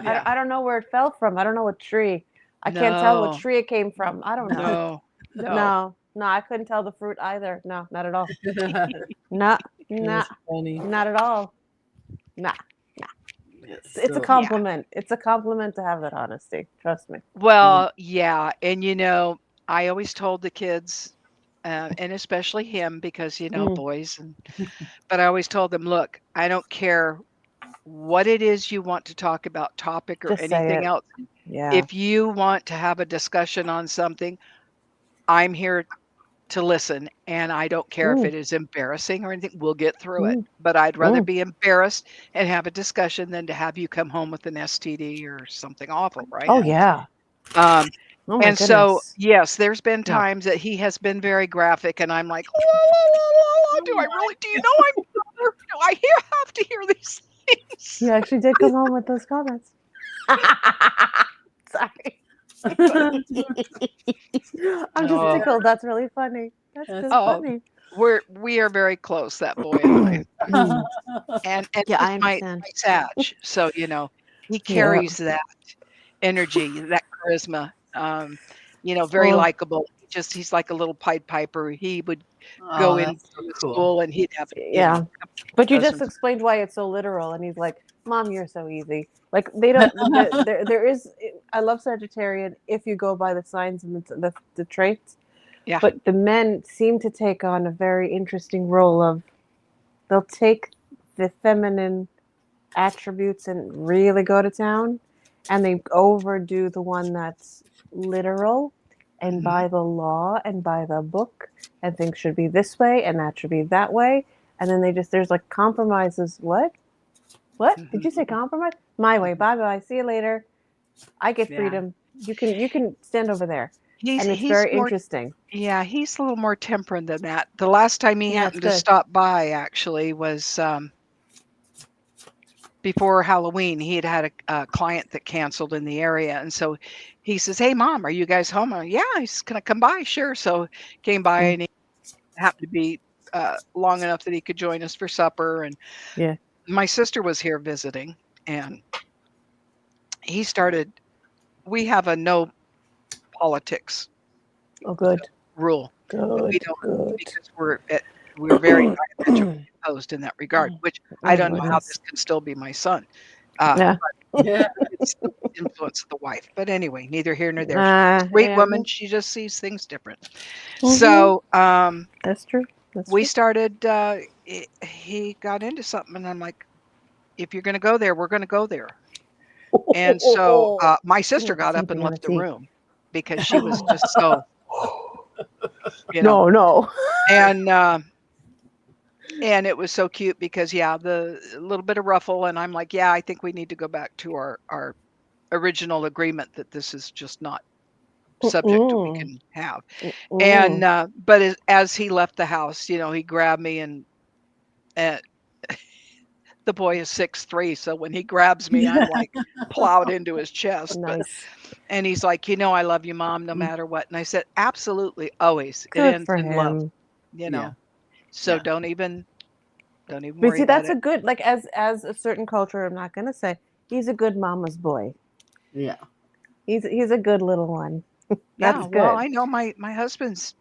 yeah. I don't know where it fell from. I don't know what tree. I can't tell what No, tree it came from. I don't know. no, no. No, no, I couldn't tell the fruit either. No, not at all. Nah, nah, That's funny. not at all. Nah. It's It's a so Yeah. compliment. It's a compliment to have that honesty. Trust me. Well, yeah, and I always told the kids, and especially him, because Mm, boys, but I always told them, look, I don't care what it is you want to talk about, topic or just say anything it. else. Yeah. If you want to have a discussion on something, I'm here to listen, and I don't care if Mm, it is embarrassing or anything. We'll get through it. mm, But I'd rather mm. be embarrassed and have a discussion than to have you come home with an STD or something awful, right? Oh yeah. yeah. Um, Oh my and so, goodness. yes, there's been No. times that he has been very graphic, and I'm like, "La, la, la, la, la, do I really? Do you know I'm here? Do I have to hear these You things?" actually did come home with those comments. Sorry. I'm just Oh, tickled. That's really funny. That's That's just oh, funny. we are very close, that boy and I. And Yeah, he's I my understand. Sag, so he Yeah. carries that energy, that charisma. Very Well, likable. He's like a little Pied Piper. He would go Oh, into that's so the cool. school and he'd have, yeah. a But you just cousins. explained why it's so literal, and he's like, "Mom, you're so easy." Like they don't. There is. I love Sagittarian if you go by the signs and the traits, Yeah. but the men seem to take on a very interesting role of they'll take the feminine attributes and really go to town, and they overdo the one that's literal and Mhm. by the law and by the book, and things should be this way and that should be that way, and then there's like compromises. What did Mhm. you say? Compromise? My way. Mhm. Bye bye. See you later. I get Yeah. freedom. You can stand over there, He's and it's he's very more interesting. Yeah, he's a little more temperate than that. The last time he Yeah, it's happened to good. stop by actually was before Halloween. He had a client that canceled in the area, and so he says, "Hey, Mom, are you guys home?" Yeah, he's gonna come by. Sure. So came by, Mm, and he happened to be long enough that he could join us for supper. And yeah. my sister was here visiting, and he started. We have a no politics Oh, good. rule. We Good. don't, Good. because we're very diametrically opposed in that regard, which I Oh don't know how goodness. this can still be my son. Uh, Yeah. Yeah. it's the influence of the wife. But anyway, neither here nor there. She's a sweet Yeah. woman. She just sees things different. Hmm. So That's true. That's we true. started. He got into something, and I'm like, if you're going to go there, we're going to go there. And so my sister got up and Sleeping on a left the T. room because she was just so, you know, No, no. and. And it was so cute because, yeah, the a little bit of ruffle, and I'm like, "Yeah, I think we need to go back to our original agreement that this is just not subject that we Mm-mm. can have." And, Mm-mm. but as he left the house, he grabbed me and The boy is 6'3", so when he grabs me, I'm like plowed into his chest. Nice. And he's like, I love you, Mom, no matter what. And I said, absolutely, always. It Good ends for in love, him. Yeah. So Yeah. don't even But worry see, about that's it. a good, like, as a certain culture, I'm not gonna say he's a good mama's boy. Yeah. He's a good little one. Yeah, That's well, good. I know my husband's,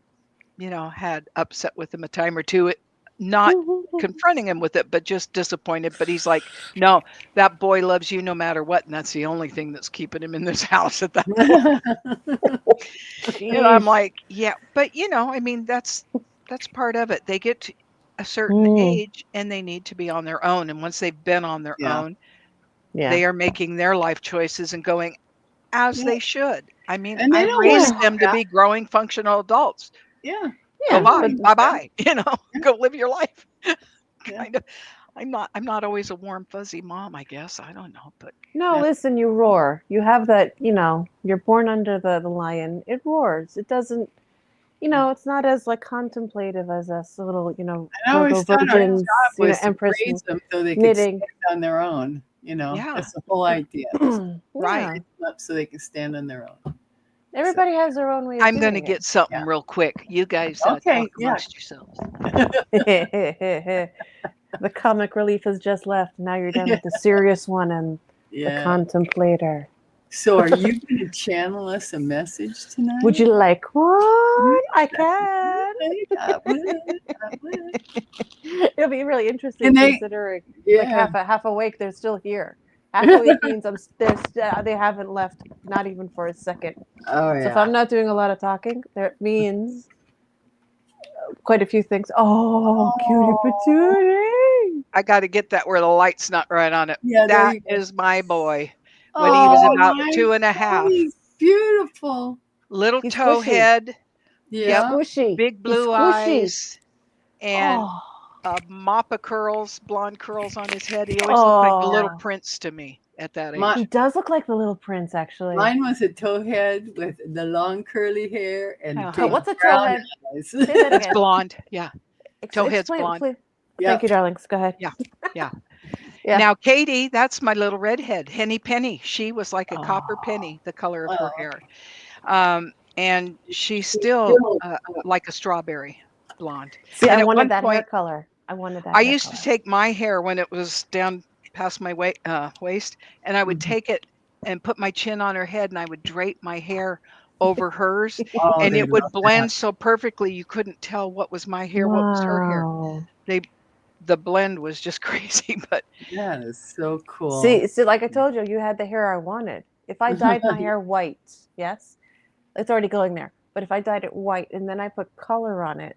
had upset with him a time or two. Not confronting him with it, but just disappointed. But he's like, no, that boy loves you no matter what, and that's the only thing that's keeping him in this house at that point. And I'm Jeez. like, yeah, but I mean, that's part of it. They get to a certain Mm, age and they need to be on their own. And once they've been on their Yeah. own, yeah. they are making their life choices and going as Well, they should. I mean, and they I don't want to raised Yeah. go them to back. be growing functional adults. Yeah. Go Yeah. They don't by, want But to go bye back. bye, go live your life. Yeah. Kind of. I'm not always a warm fuzzy mom, I guess. I don't know, but no, Yeah. listen, you roar. You have that, you're born under the lion. It roars. It doesn't, it's not as like contemplative as us little, I always Virgo thought our virgins, job was to Empress raise them so they could knitting. stand on their own. yeah, That's the whole idea. right. Yeah. Raise them up so they can stand on their own. So, Everybody has their own way of I'm going to doing get something yeah. real quick. You guys talk Okay. Yeah. amongst yourselves. it. The comic relief has just left. Now you're done Yeah. with the serious one and the Yeah. contemplator. So, are you going to channel us a message tonight? Would you like one? I Yes, can. I would. I would. It'll be really interesting And they, considering like yeah. half awake. They're still here. Half awake means they haven't left, not even for a second. Oh, So if yeah. I'm not doing a lot of talking, that means quite a few things. Oh, cutie Oh, patootie. I got to get that where the light's not right on it. yeah, there That you go. is my boy. When he was Oh, about nice. 2.5, He's beautiful. little He's toe squishy. head, He's yep, Yeah. squishy. big He's blue squishy. eyes, and Oh, a mop of curls, blonde curls on his head. He always looked like the little oh. prince to me at that My, He age. does look like the little prince, actually. mine was a towhead with the long curly hair and Uh-huh. big What's a brown towhead? eyes. Say that That's again. blonde. Yeah, towhead's Explain, blonde. please. Yeah. Thank you, darlings. Go ahead. Yeah, yeah. Yeah. Now Katie, that's my little redhead, Henny Penny. She was like a copper Oh, penny, the color of her Oh, hair. And she's she's still still, like a strawberry blonde. see, I And at wanted one that hair point, color. I wanted that I hair used to color. take my hair when it was down past my waist, and I would Mhm. take it and put my chin on her head, and I would drape my hair over hers, Oh, and they it would love that. blend so perfectly you couldn't tell what was my hair, what was her hair. Wow. The blend was just crazy, but That is so cool. See, like I told you, you had the hair I wanted. If I dyed my hair white, yes, it's already going there. But if I dyed it white and then I put color on it,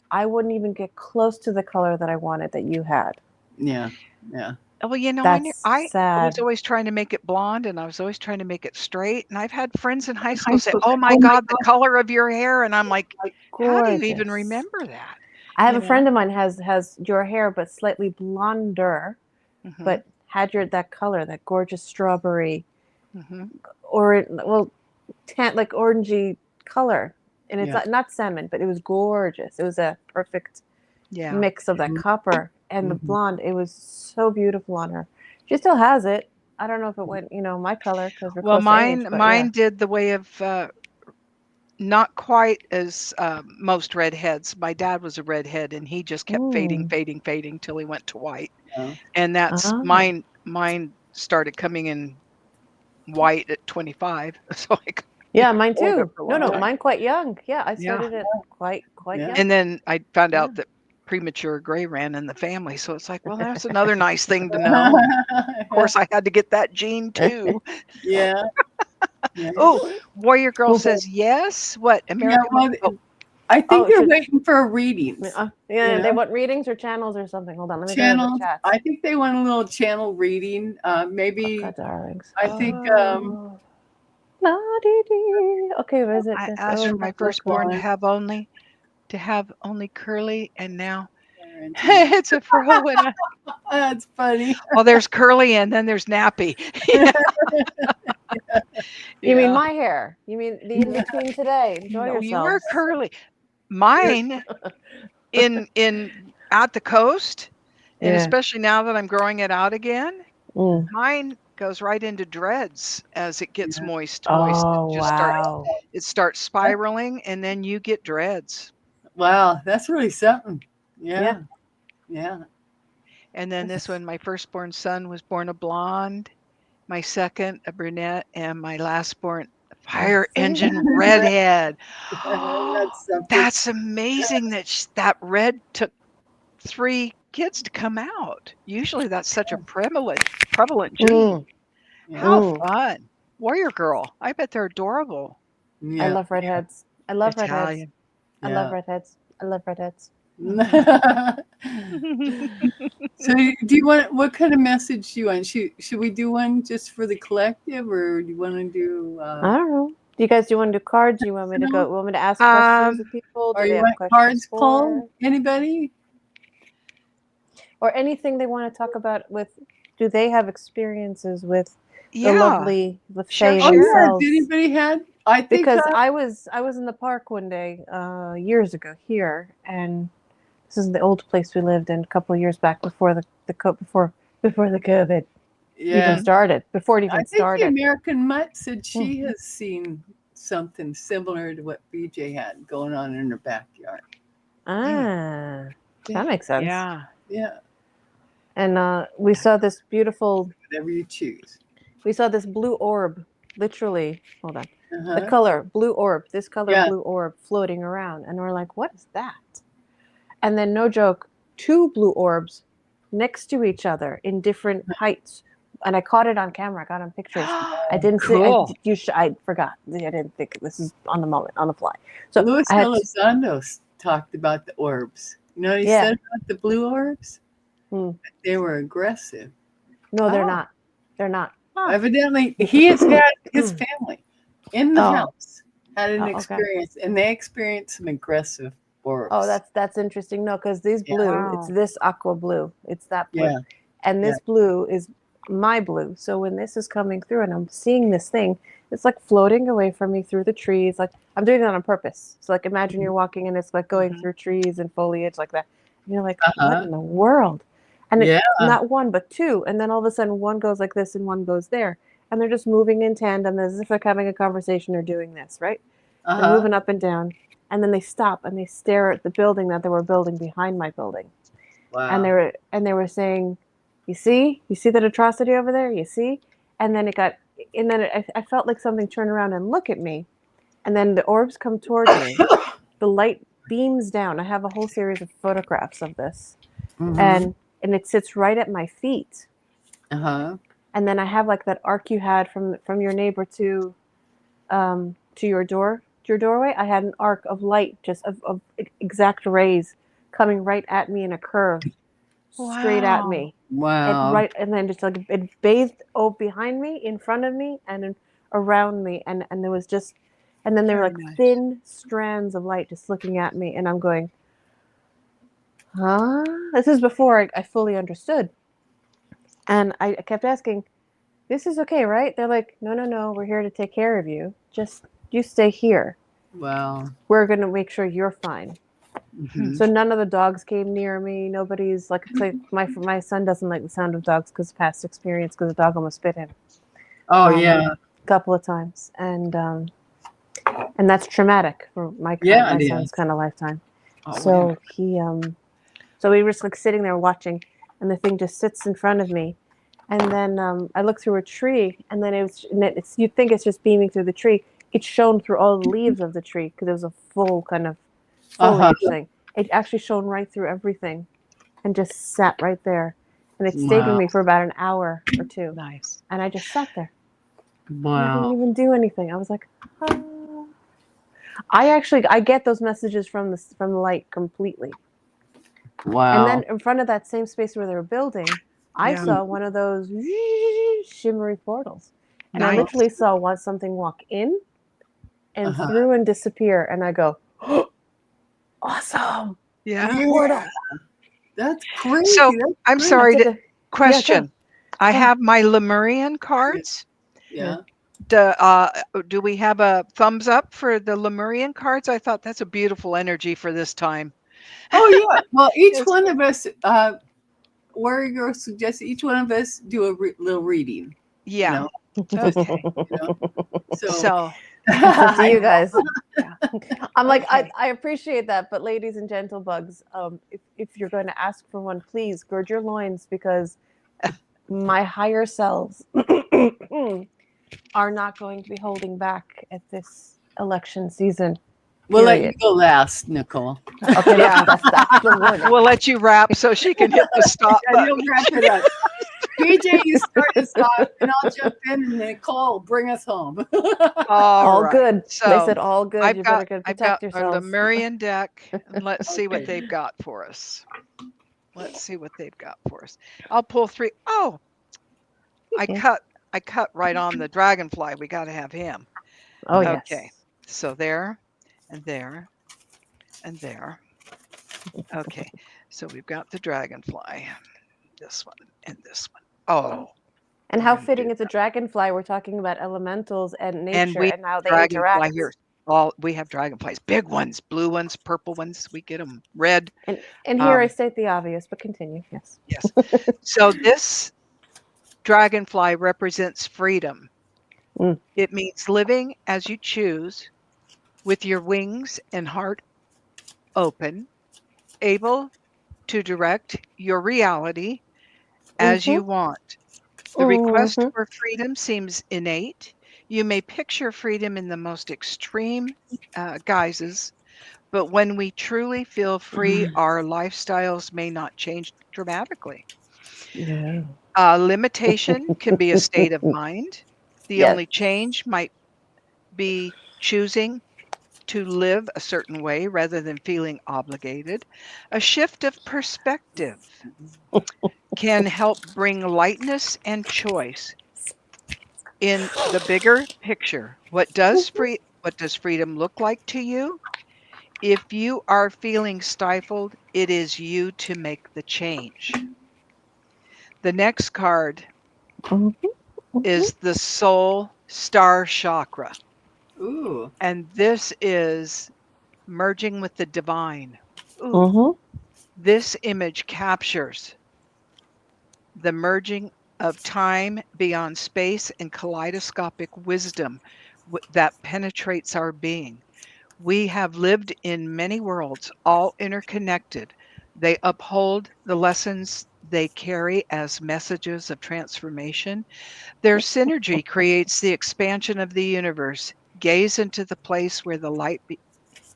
I wouldn't even get close to the color that I wanted that you had. Yeah. Yeah. well, That's I was sad. always trying to make it blonde, and I was always trying to make it straight. And I've had friends in high In high school say, school, "Oh my oh my God, the color of your hair," and I'm like, God, "How do you even Gorgeous. remember that?" I have You a know? friend of mine has your hair but slightly blonder, Hmm. but had that color, that gorgeous strawberry Hmm. or well, tan like orangey color. And it's yeah. not salmon, but it was gorgeous. It was a perfect Yeah. mix of that Mhm. copper and the Mhm. blonde. It was so beautiful on her. She still has it. I don't know if it went, my color because we're Well, close to age, but yeah. mine did the way of not quite as most redheads. My dad was a redhead, and he just kept fading, Mm. fading, fading till he went to white. Yeah. And that's Oh. mine. Mine started coming in white at 25, so I could Yeah, mine hold it too. for a No, long no, time. mine quite young. Yeah, I Yeah. started it quite Yeah. young. And then I found Yeah. out that premature gray ran in the family. So it's like, well, that's another nice thing to know. Of course, I had to get that gene too. Yeah. Yeah. Oh, Warrior Girl Cool. says yes. What? Yeah. American? Well, Oh, I think Oh, they're should waiting for readings. yeah, You they know, want readings or channels or something. Hold on, let me go to the channels. chats. I think they want a little channel reading. Maybe Okay, darlings. I think Oh, la dee dee. Okay, visit I this. asked Oh, for my look, firstborn look. to have only curly, and now parenting. it's a fro. And That's funny. well, there's curly, and then there's nappy. You mean Yeah. my hair? You mean the in between today? Enjoy No, you were yourselves. curly. Mine in at the coast And Yeah. especially now that I'm growing it out again, Mm. mine goes right into dreads as it gets Yeah. moist. Oh, It just starts wow. it starts spiraling, and then you get dreads. Wow, that's really something. Yeah. Yeah. And then this This- one, my firstborn son was born a blonde, my second a brunette, and my last born a fire See? engine redhead. That's something. That's amazing that that red took 3 kids to come out. Usually that's such a prevalent gene. Mm. Yeah. How Mm. fun. Warrior girl. I bet they're adorable. I Yeah. love redheads. I love redheads. Italian. I love Yeah. redheads. I love redheads. So do you want, what kind of message do you want? Should we do one just for the collective, or do you want to do I don't know. Do you want to do cards? Do you want me to personal? go? Want me to ask questions of people? Or Do they you have want questions cards pulled? for? Anybody? Or anything they want to talk about with? Do they have experiences with the Yeah. lovely the Share, Fae Oh yeah. themselves? Did anybody had? I think Because I was in the park one day years ago here, and this is the old place we lived in a couple of years back before before the COVID even yeah. started. Before it I even think the started. American Mutt said Hmm. she has seen something similar to what BJ had going on in her backyard. Ah, that makes sense. Yeah. Yeah. And we saw this beautiful. Whatever you choose. We saw this blue orb, literally. Hold on. The Uh-huh. color blue orb. This color Yeah. blue orb floating around, and we're like, "What is that?" And then, no joke, 2 blue orbs next to each other in different heights. And I caught it on camera. I got on pictures. I didn't see. Cool. I forgot. I didn't think this is on the moment, on the fly. So Luis I had. Elizondo talked about the orbs. You know what he Yeah. said about the blue orbs? Hmm. They were aggressive. No, they're Oh. not. They're not. Evidently, he has had his family in the Oh. house had an Oh, okay. experience, and they experienced some aggressive orbs. Oh, that's interesting. No, because these Yeah. blue, Wow. it's this aqua blue. It's that blue. Yeah. And this blue is my blue. So when this is coming through and I'm seeing this thing, it's like floating away from me through the trees. Like I'm doing that on purpose. So like imagine you're walking and it's like going Mhm. through trees and foliage like that. And you're like, Uh-huh. what in the world? And Yeah. it's not one but 2. And then all of a sudden one goes like this and one goes there. And they're just moving in tandem as if like having a conversation or doing this, right? They're Uh-huh. moving up and down. And then they stop and they stare at the building that they were building behind my building. Wow. And they were saying, you see that atrocity over there? You see? And then I felt like something turn around and look at me. And then the orbs come toward me. The light beams down. I have a whole series of photographs of this. Mhm. And it sits right at my feet. Uh-huh. And then I have like that arc you had from your neighbor to your doorway. I had an arc of light, just of exact rays coming right at me in a curve, straight at Wow. me. Wow. And then just like it bathed behind me, in front of me, and around me, and there was just, and then there were Very like nice. thin strands of light just looking at me, and I'm going, huh? This is before I fully understood, and I kept asking, "This is okay, right?" They're like, "No, we're here to take care of you. Just you stay here. Wow. We're gonna make sure you're fine." Mhm. So none of the dogs came near me. Nobody's like, it's like my son doesn't like the sound of dogs because of past experience, because a dog almost bit him Oh yeah. a couple of times, and that's traumatic for my Yeah, it son's is. kind of lifetime. Oh, So wow. so we were just like sitting there watching, and the thing just sits in front of me, and then I look through a tree, and then it's you'd think it's just beaming through the tree. It shone through all the leaves of the tree because it was a full kind of foliage thing. It actually shone right through everything, and just sat right there, and it stayed with Wow. me for about an hour or 2, Nice. and I just sat there. I Wow. didn't even do anything. I was like, ah. I get those messages from the light completely. Wow. And then in front of that same space where they were building, I Yeah. saw one of those shimmery portals. And I Nice. literally saw something walk in and Uh-huh. through and disappear. And I go, oh, awesome. Yeah. Portal. That's crazy. So That's I'm crazy. sorry. Did Question. I Go. have my Lemurian cards. Yeah. Do we have a thumbs up for the Lemurian cards? I thought that's a beautiful energy for this time. Oh yeah. Well, each Yes. one of us Warrior suggests each one of us do a little reading. You Yeah. know, Okay. you know. So So It's up to you guys. yeah. I'm like, Okay. I appreciate that, but ladies and gentle bugs, if you're going to ask for one, please gird your loins because my higher selves are not going to be holding back at this election season. We'll let you Period. go last, Nichole. Okay, Yeah. that's the warning. We'll let you wrap so she can hit the stop And button. you'll wrap it up. PJ, you start us off, and I'll jump in, and Nicole, bring us home. All All right. good. They So said all good. You better I've protect got our yourselves. Lemurian deck, and let's see what Okay. they've got for us. Let's see what they've got for us. I'll pull 3. Oh, I Yeah. cut right on the dragonfly. We got to have him. Oh Okay. yes. So there and there and there. Okay. So we've got the dragonfly. This one and this one. Oh, And we're how going to fitting do it's a dragonfly. We're talking about elementals and and nature we and how they dragonfly interact. here. We have dragonflies, big ones, blue ones, purple ones. We get them red. And here I state the obvious, but continue. Yes. Yes. So this dragonfly represents freedom. Mm. It means living as you choose with your wings and heart open, able to direct your reality as you Mhm. want. The request Mhm. for freedom seems innate. You may picture freedom in the most extreme guises, but when we truly feel free, our lifestyles may not change dramatically. Yeah. Limitation can be a state of mind. The Yes. only change might be choosing to live a certain way rather than feeling obligated. A shift of perspective can help bring lightness and choice in the bigger picture. What does freedom look like to you? If you are feeling stifled, it is you to make the change. The next card Mhm. Mhm. is the soul star chakra, Ooh. and this is merging with the divine. Ooh, Mhm. this image captures the merging of time beyond space and kaleidoscopic wisdom that penetrates our being. We have lived in many worlds, all interconnected. They uphold the lessons they carry as messages of transformation. Their synergy creates the expansion of the universe. Gaze into the place where the light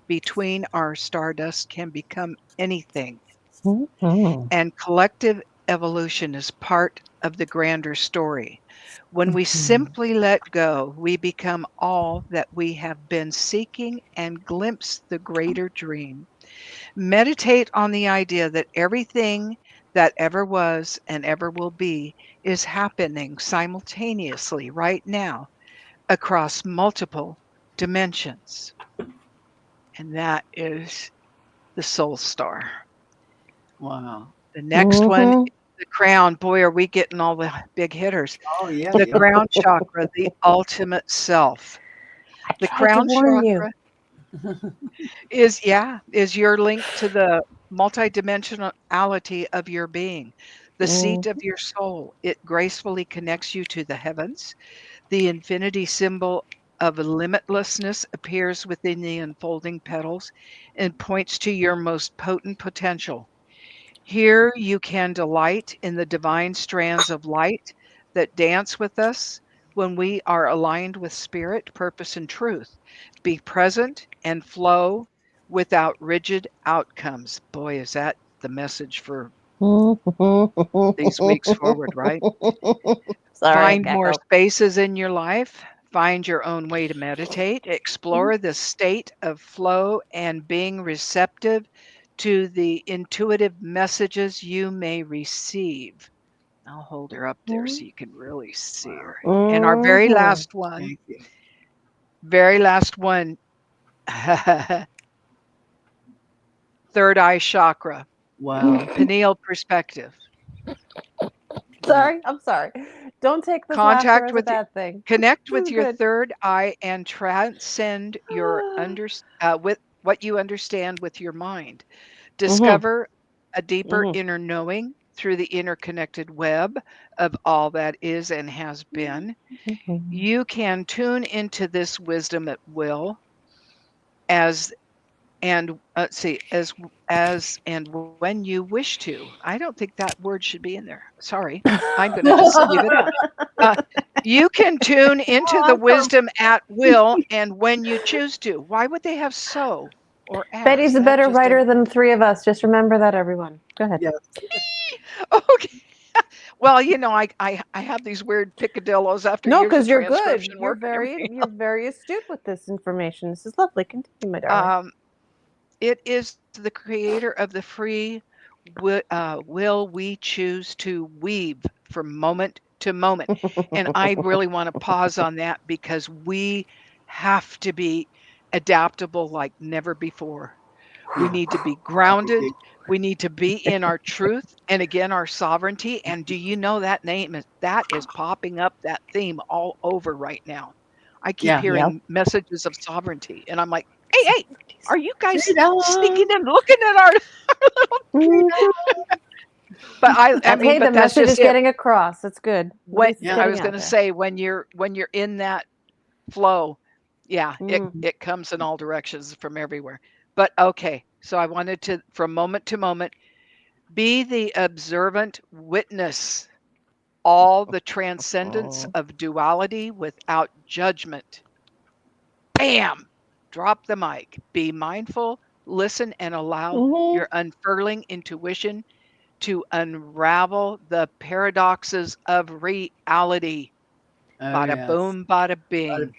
between our stardust can become anything. Mhm. And collective evolution is part of the grander story. When we Mhm. simply let go, we become all that we have been seeking and glimpse the greater dream. Meditate on the idea that everything that ever was and ever will be is happening simultaneously right now across multiple dimensions. And that is the soul star. Wow. The next one Mhm. is the crown. Boy, are we getting all the big hitters. Oh yeah, The yeah. crown chakra, the ultimate self. I The tried to crown warn you. chakra is your link to the multidimensionality of your being, the seat Mhm. of your soul. It gracefully connects you to the heavens. The infinity symbol of limitlessness appears within the unfolding petals and points to your most potent potential. Here you can delight in the divine strands of light that dance with us when we are aligned with spirit, purpose, and truth. Be present and flow without rigid outcomes. Boy, is that the message for these weeks forward, right? Sorry, I Find more cackle. spaces in your life. Find your own way to meditate. Explore the state of flow and being receptive to the intuitive messages you may receive. I'll hold her up there so you can really see her. And our Mhm. Thank you. very last one, third eye chakra, Wow. pineal perspective. Wow. Sorry, I'm sorry. Don't take this laughter Contact as a with bad thing. Connect This with is your good. third eye and transcend your with what you understand with your mind. Mhm. Discover a deeper Mhm. inner knowing through the interconnected web of all that is and has been. You can tune into this wisdom at will as and see as and when you wish to. I don't think that word should be in there. Sorry. I'm going to just leave it out. You can tune into the wisdom at will and when you choose to. Why would they have so or as? Betty's a That better just writer doesn't- than the three of us. Just remember that, everyone. Go ahead. Yes. Okay. Well, I have these weird picadillos after No, years of because you're good. transcription You're work and very everything. you're very astute with this information. This is lovely. Continue, my darling. It is the creator of the free will we choose to weave from moment to moment. And I really want to pause on that because we have to be adaptable like never before. We need to be grounded. We need to be in our truth and again our sovereignty. And do you know that that is popping up that theme all over right now? I keep Yeah. Yep. hearing messages of sovereignty, and I'm like, hey, are you guys Freedom. sneaking in looking at our Mhm. but I mean, Hey, but the that's message just is it. getting across. It's good. At When least it's Yeah. I getting was out going to there. say when you're in that flow, yeah, Mm. it comes in all directions from everywhere. But okay, so I wanted to, from moment to moment, be the observant witness, all the transcendence Oh. of duality without judgment. Bam! Drop the mic. Be mindful, listen, and allow Mhm. your unfurling intuition to unravel the paradoxes of reality. Oh, Bada yes. boom, bada bing.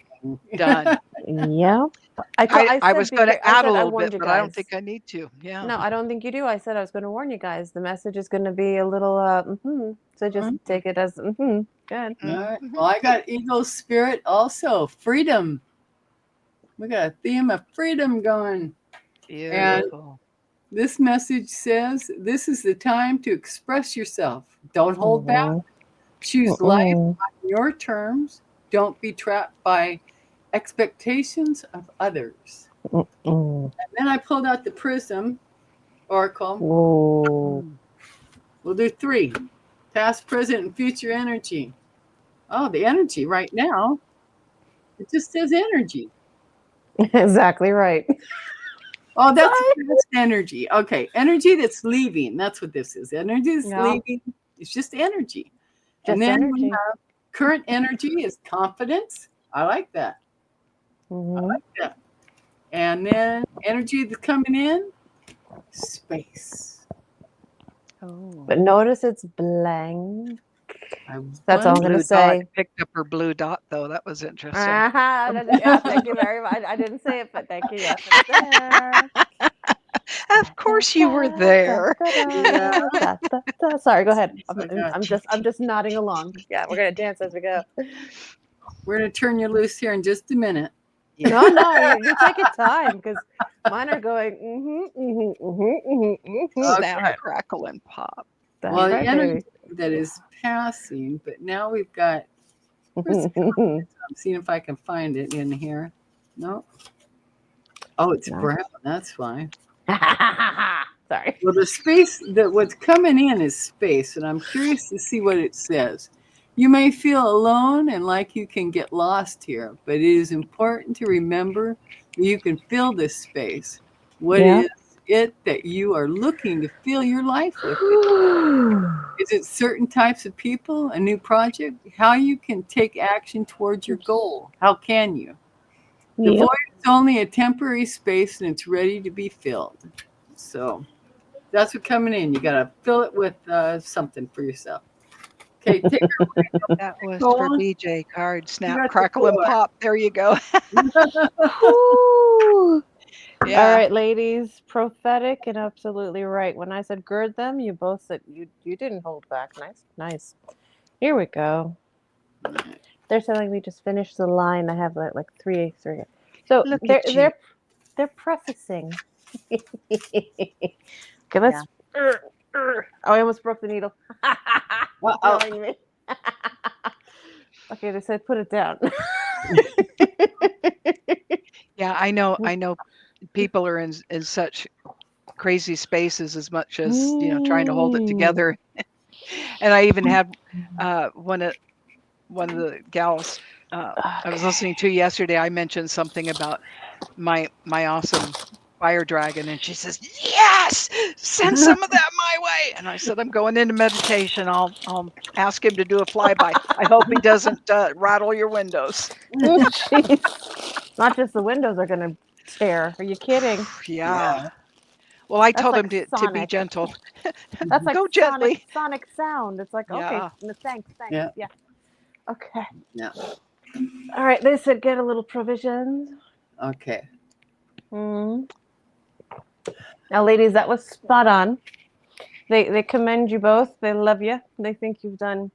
Done. Yep. I I said was going to I add a said I little bit, warned you but I don't guys. think I need to. Yeah. No, I don't think you do. I said I was going to warn you guys. The message is going to be a little so just take it as good. All right. Mhm. Well, I got Eagle Spirit also. Freedom. We got a theme of freedom going. And Beautiful. this message says this is the time to express yourself. Don't hold back. Mhm. Choose life Mm-mm. on your terms. Don't be trapped by expectations of others. Mm-mm. And then I pulled out the Prism Oracle. Whoa. We'll do 3 past, present, and future energy. Oh, the energy right now, it just says energy. Exactly right. Oh, that's Sorry. energy. Okay, energy that's leaving. That's what this is. Energy that's Yeah. leaving. It's just energy. And Just then we energy. have current energy is confidence. I like that. Mhm. Yeah. And then energy that's coming in, space. Oh. But notice it's blank. I That's all I'm wonder. going to Blue dot. say. Picked up her blue dot, though. That was interesting. Yeah, thank you very much. I didn't say it, but thank you. Yes, it's there. Of course you were there. Yeah. Sorry, go ahead. Oh my God. I'm just nodding along. Yeah, we're gonna dance as we go. We're going to turn you loose here in just a minute. No, you take your time because mine are going. Snap, Okay. crackle, and pop. That's Well, the right, energy baby. that is passing, but now we've got, where's the comment? I'm seeing if I can find it in here. No. Oh, it's No. brown. That's why. Sorry. Well, the space that what's coming in is space, and I'm curious to see what it says. You may feel alone and like you can get lost here, but it is important to remember that you can fill this space. What Yeah. is it that you are looking to fill your life with? Is it certain types of people, a new project? How you can take action towards your goal? How can you? The Yep. void is only a temporary space and it's ready to be filled. So that's what coming in. You got to fill it with something for yourself. Okay, take her away. That was for Nicole. BJ card. You Snap, got the crackle, and pop. There you go. Whew. All Yeah. right, ladies, prophetic and absolutely right. When I said gird them, you both said you didn't hold back. Nice. Here we go. They're telling me just finish the line. I have like three. So Look at you. they're prefacing. Okay, let's. Oh, I almost broke the needle. Uh-oh. Killing me. Okay, they said put it down. Yeah, I know. People are in such crazy spaces as much as trying to hold it together. And I even had one of the gals I was listening to yesterday. I mentioned something about my awesome fire dragon, and she says, "Yes, send some of that my way." And I said, "I'm going into meditation. I'll ask him to do a flyby. I hope he doesn't rattle your windows." Jeez. Not just the windows are going to tear. Are you kidding? Yeah. Well, I That's told like him to be Sonic. gentle. That's like Go gently. Sonic sound. It's like, okay, Yeah. thanks. Yeah. Yeah. Okay. Yeah. All right. They said get a little provisions. Okay. Hmm. Now, ladies, that was spot on. They commend you both. They love you. They think you've done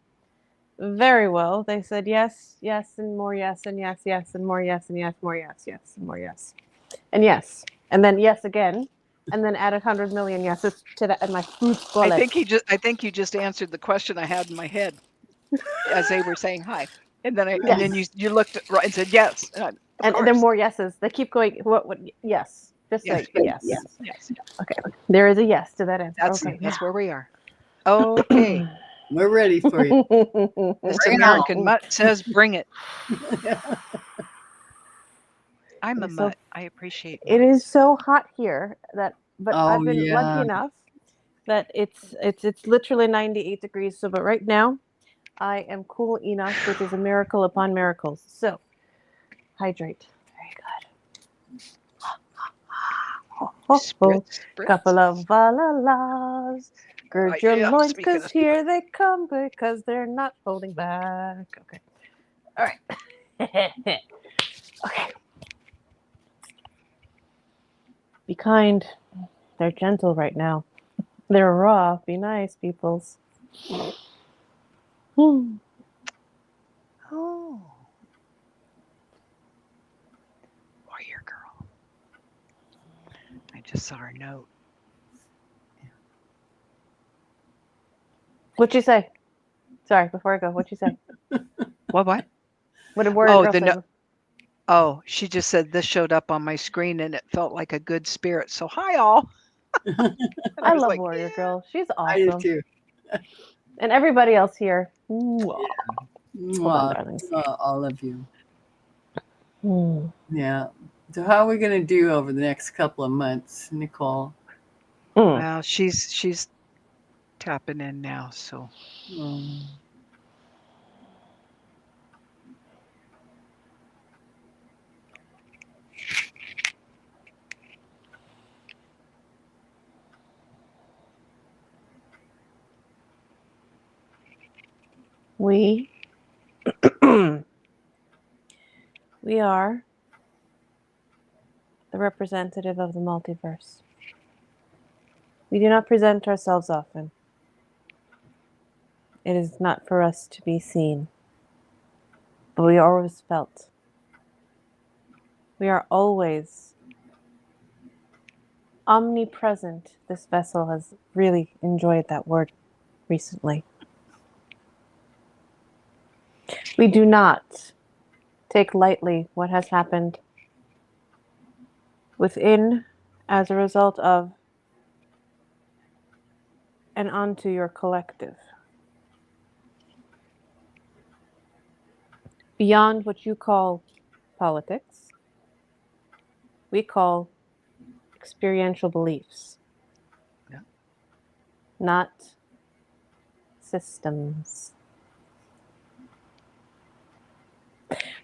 very well. They said yes, yes, and more yes, and yes, yes, and more yes, and yes, more yes, yes, and more yes, and yes, and then yes again, and then add 100 million yeses to that, and my fruit I bullet. think you just answered the question I had in my head as they were saying hi. And then Yes. you looked right and said yes. And of And then course. more yeses. They keep going. What? Yes. Just Yes. say yes. Yes. Yes. Okay. There is a yes to that answer. Okay. That's where we are. Okay. We're ready for you. This Bring it American on. mutt says bring it. I'm a It's so mutt. I appreciate It is mutts. so hot here but Oh, I've been lucky yeah. enough that it's literally 98 degrees. So, but right now I am cool enough, which is a miracle upon miracles. So, hydrate. Very good. Ho, ho, ho. Spritz, spritz. Couple of valalas. Gird your Yeah, loins, speaking because of here they come, because they're not holding back. Okay. All right. Okay. Be kind. They're gentle right now. They're raw. Be nice, peoples. Hmm. Oh, warrior girl. I just saw her note. What'd you say? Sorry, before I go, what'd you say? What? What did Warrior Oh, Girl the say? note. Oh, she just said this showed up on my screen and it felt like a good spirit. So hi all. And I I was love like, Warrior Girl. She's I do awesome. too. And everybody else here. Mwah. Hold on, Mwah. darlings. All of you. Hmm. Yeah. So how are we going to do over the next couple of months, Nichole? well, she's tapping in now. So Um, We we are the representative of the multiverse. We do not present ourselves often. It is not for us to be seen, but we are always felt. We are always omnipresent. This vessel has really enjoyed that word recently. We do not take lightly what has happened within, as a result of, and onto your collective. Beyond what you call politics, we call experiential beliefs, yeah. not systems.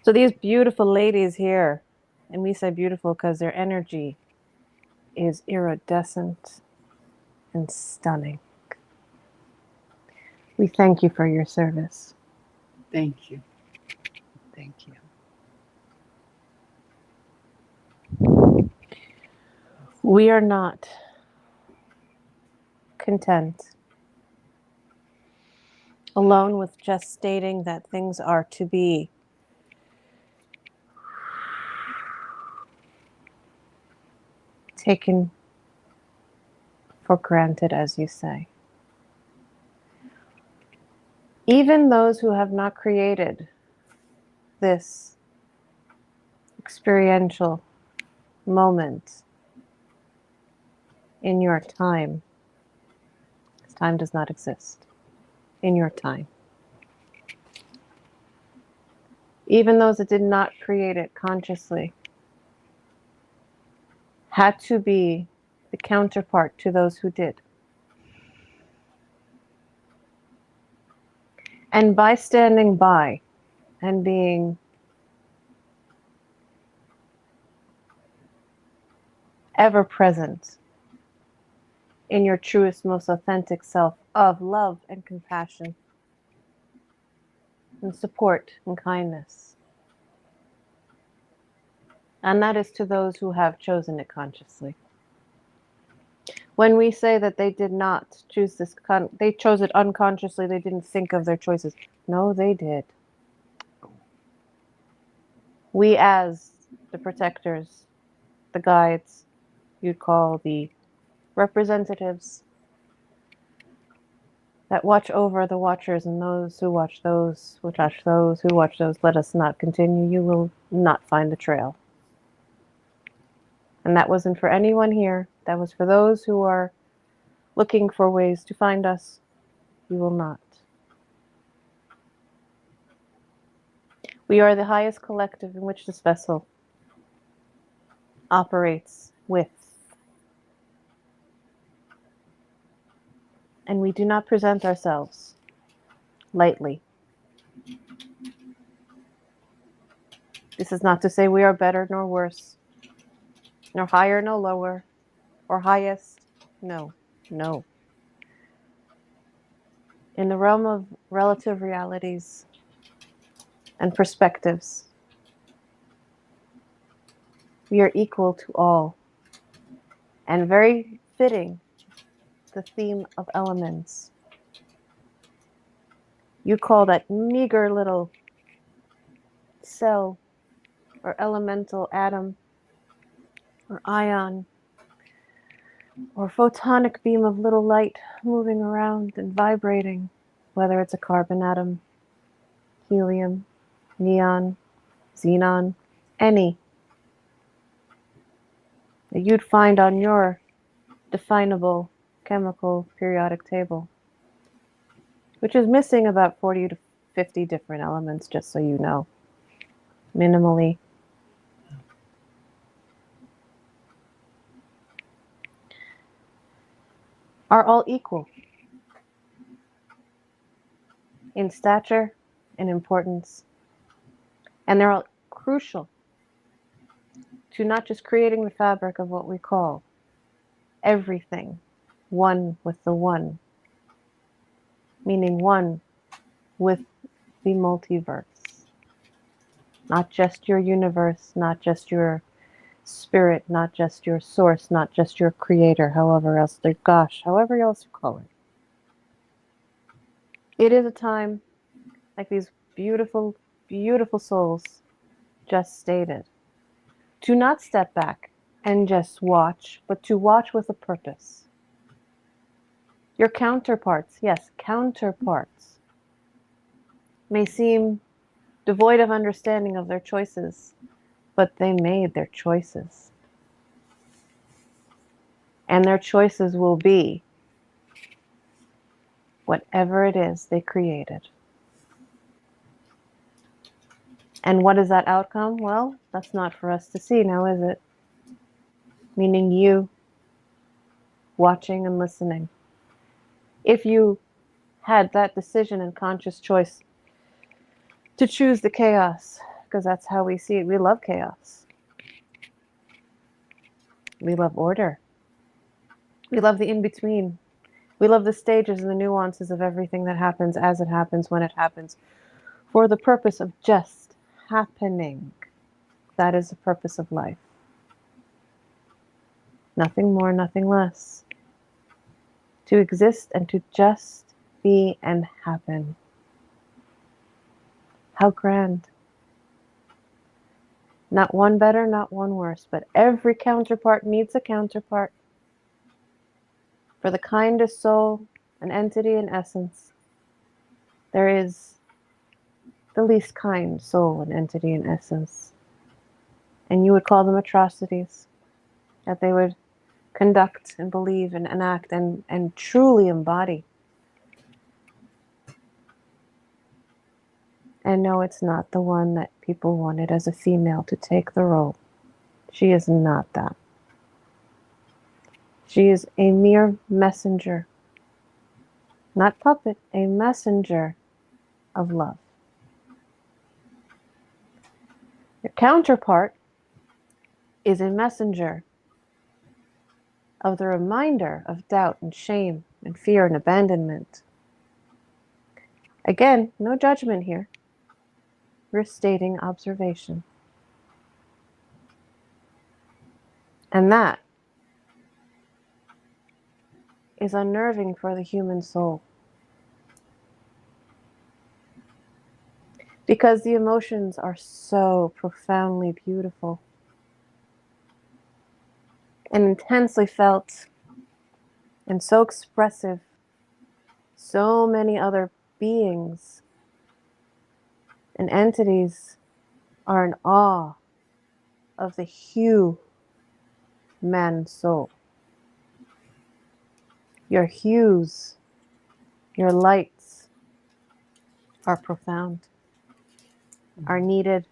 So these beautiful ladies here, and we say beautiful because their energy is iridescent and stunning. We thank you for your service. thank you. Thank you. We are not content alone with just stating that things are to be. Taken for granted, as you say. Even those who have not created this experiential moment in your time, this time does not exist. in your time. Even those that did not create it consciously had to be the counterpart to those who did. And by standing by and being ever present in your truest, most authentic self of love and compassion and support and kindness. And that is to those who have chosen it consciously. When we say that they did not choose this, they chose it unconsciously, they didn't think of their choices. No, they did. We, as the protectors, the guides, you'd call the representatives that watch over the watchers, and those who watch those, who watch those, who watch those, let us not continue. You will not find the trail. And that wasn't for anyone here. That was for those who are looking for ways to find us. You will not. We are the highest collective in which this vessel operates with. And we do not present ourselves lightly. This is not to say we are better nor worse, nor higher nor lower, or highest. No, no. In the realm of relative realities and perspectives, we are equal to all. And very fitting, the theme of elements. You call that meager little cell or elemental atom or ion or photonic beam of little light moving around and vibrating, whether it's a carbon atom, helium, neon, xenon, any that you'd find on your definable chemical periodic table, which is missing about 40 to 50 different elements, just so you know, minimally. Are all equal in stature and importance, and they're all crucial to not just creating the fabric of what we call everything, one with the one, meaning one with the multiverse, not just your universe, not just your spirit, not just your source, not just your creator, however else you call it. It is a time, like these beautiful, beautiful souls just stated, to not step back and just watch, but to watch with a purpose. Your counterparts, yes, counterparts, may seem devoid of understanding of their choices, but they made their choices. And their choices will be whatever it is they created. And what is that outcome? Well, that's not for us to see now, is it? Meaning you watching and listening. If you had that decision and conscious choice to choose the chaos, because that's how we see it. We love chaos. We love order. We love the in-between. We love the stages and the nuances of everything that happens as it happens, when it happens, for the purpose of just happening. That is the purpose of life. Nothing more, nothing less. To exist and to just be and happen. How grand. Not one better, not one worse, but every counterpart needs a counterpart. For the kindest soul, an entity in essence, there is the least kind soul, an entity in essence. And you would call them atrocities that they would conduct and believe and enact and truly embody. And no, it's not the one that people wanted as a female to take the role. She is not that. She is a mere messenger, not puppet, a messenger of love. Your counterpart is a messenger of the reminder of doubt and shame and fear and abandonment. Again, no judgment here. We're stating observation. And that is unnerving for the human soul. Because the emotions are so profoundly beautiful and intensely felt and so expressive. So many other beings and entities are in awe of the human soul. Your hues, your lights are profound, are needed,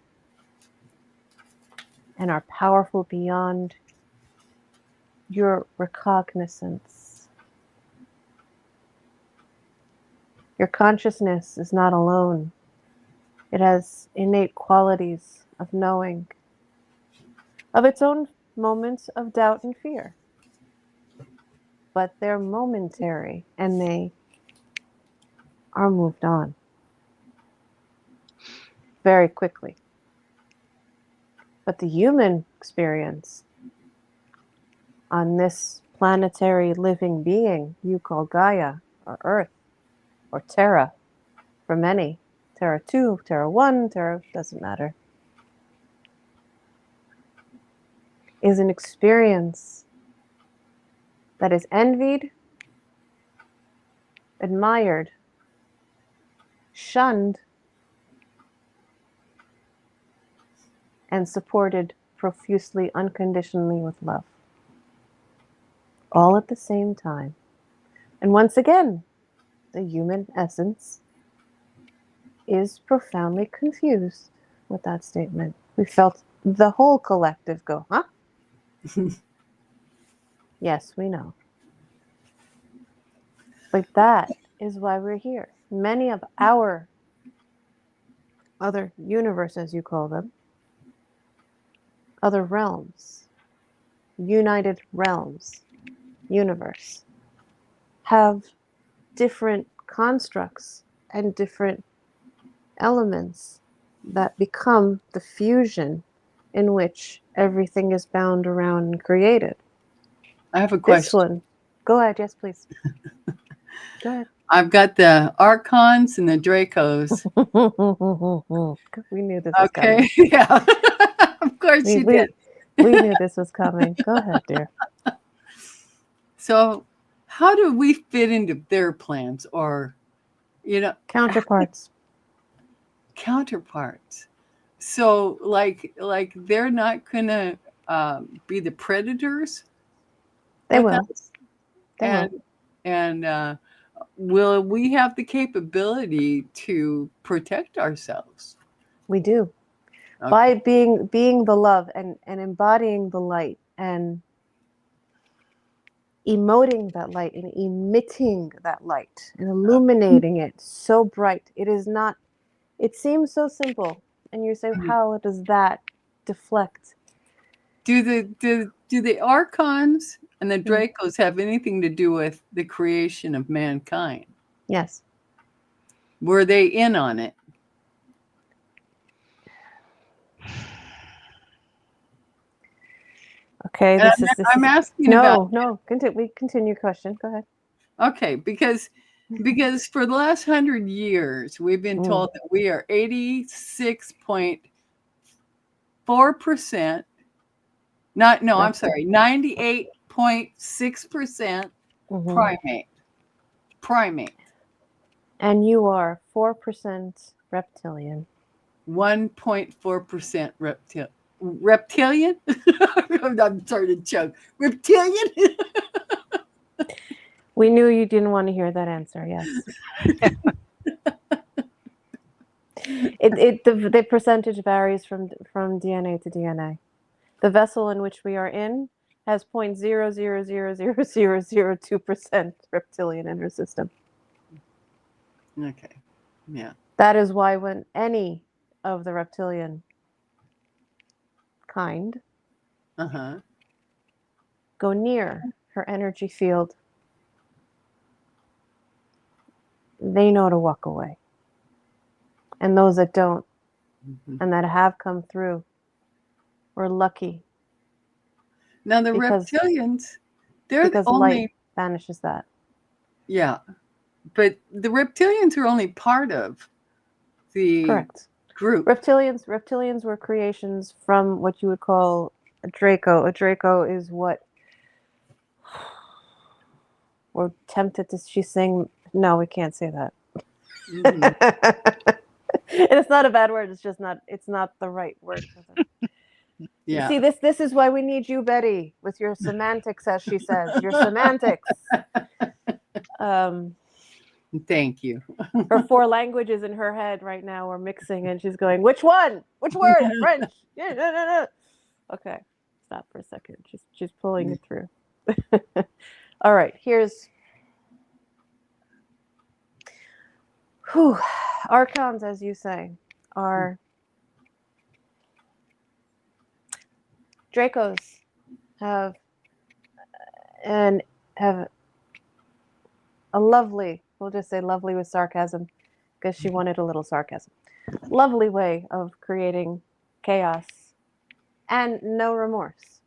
and are powerful beyond your recognizance. Your consciousness is not alone. It has innate qualities of knowing, of its own moments of doubt and fear. But they're momentary and they are moved on very quickly. But the human experience on this planetary living being you call Gaia or Earth or Terra for many, Terra 2, Terra 1, Terra doesn't matter, is an experience that is envied, admired, shunned, and supported profusely, unconditionally with love. All at the same time. And once again, the human essence is profoundly confused with that statement. We felt the whole collective go, huh? Yes, we know. But that is why we're here. Many of our other universes, as you call them, other realms, united realms, universe, have different constructs and different elements that become the fusion in which everything is bound around and created. I have a This question. one, go ahead, yes, please. Go ahead. I've got the Archons and the Dracos. We knew this was Okay. coming. Yeah. Of course you did. We knew this was coming. Go ahead, dear. So how do we fit into their plans or, Counterparts. counterparts? So like they're not gonna be the predators They with will. us, They will. and will we have the capability to protect ourselves? We do. Okay. By being the love and embodying the light and emoting that light and emitting that light and illuminating it so bright. It seems so simple. And you say, how does that deflect? Do the Archons and the Dracos have anything to do with the creation of mankind? Yes. Were they in on it? Okay, And I'm is asking about we continue question. Go ahead. okay, because for the last 100 years we've been told that we are 86.4%. I'm sorry, 98.6% primate. And you are 4% reptilian. 1.4% reptilian. I'm starting to choke. Reptilian. We knew you didn't want to hear that answer. Yes. The percentage varies from DNA to DNA. The vessel in which we are in has 0.0000002% reptilian in her system. Okay. Yeah. That is why when any of the reptilian kind Uh-huh. go near her energy field, they know to walk away. And those that don't Mhm. and that have come through, we're lucky Now the because reptilians, they're because light only, banishes that. yeah, but the reptilians are only part of the Correct. group. Reptilians were creations from what you would call a Draco. A Draco is what we're tempted to. She's saying, no, we can't say that. Mhm. And it's not a bad word. It's just not. It's not the right word for them. Yeah. See, this is why we need you, Betty, with your semantics, as she says, your semantics. Thank you. Her 4 languages in her head right now are mixing, and she's going, which one? Which word? French? Yeah, no, no, no. Okay, stop for a second. She's pulling it through. All right, here's archons, as you say, are Dracos have have a lovely, we'll just say lovely with sarcasm, because she wanted a little sarcasm. Lovely way of creating chaos and no remorse.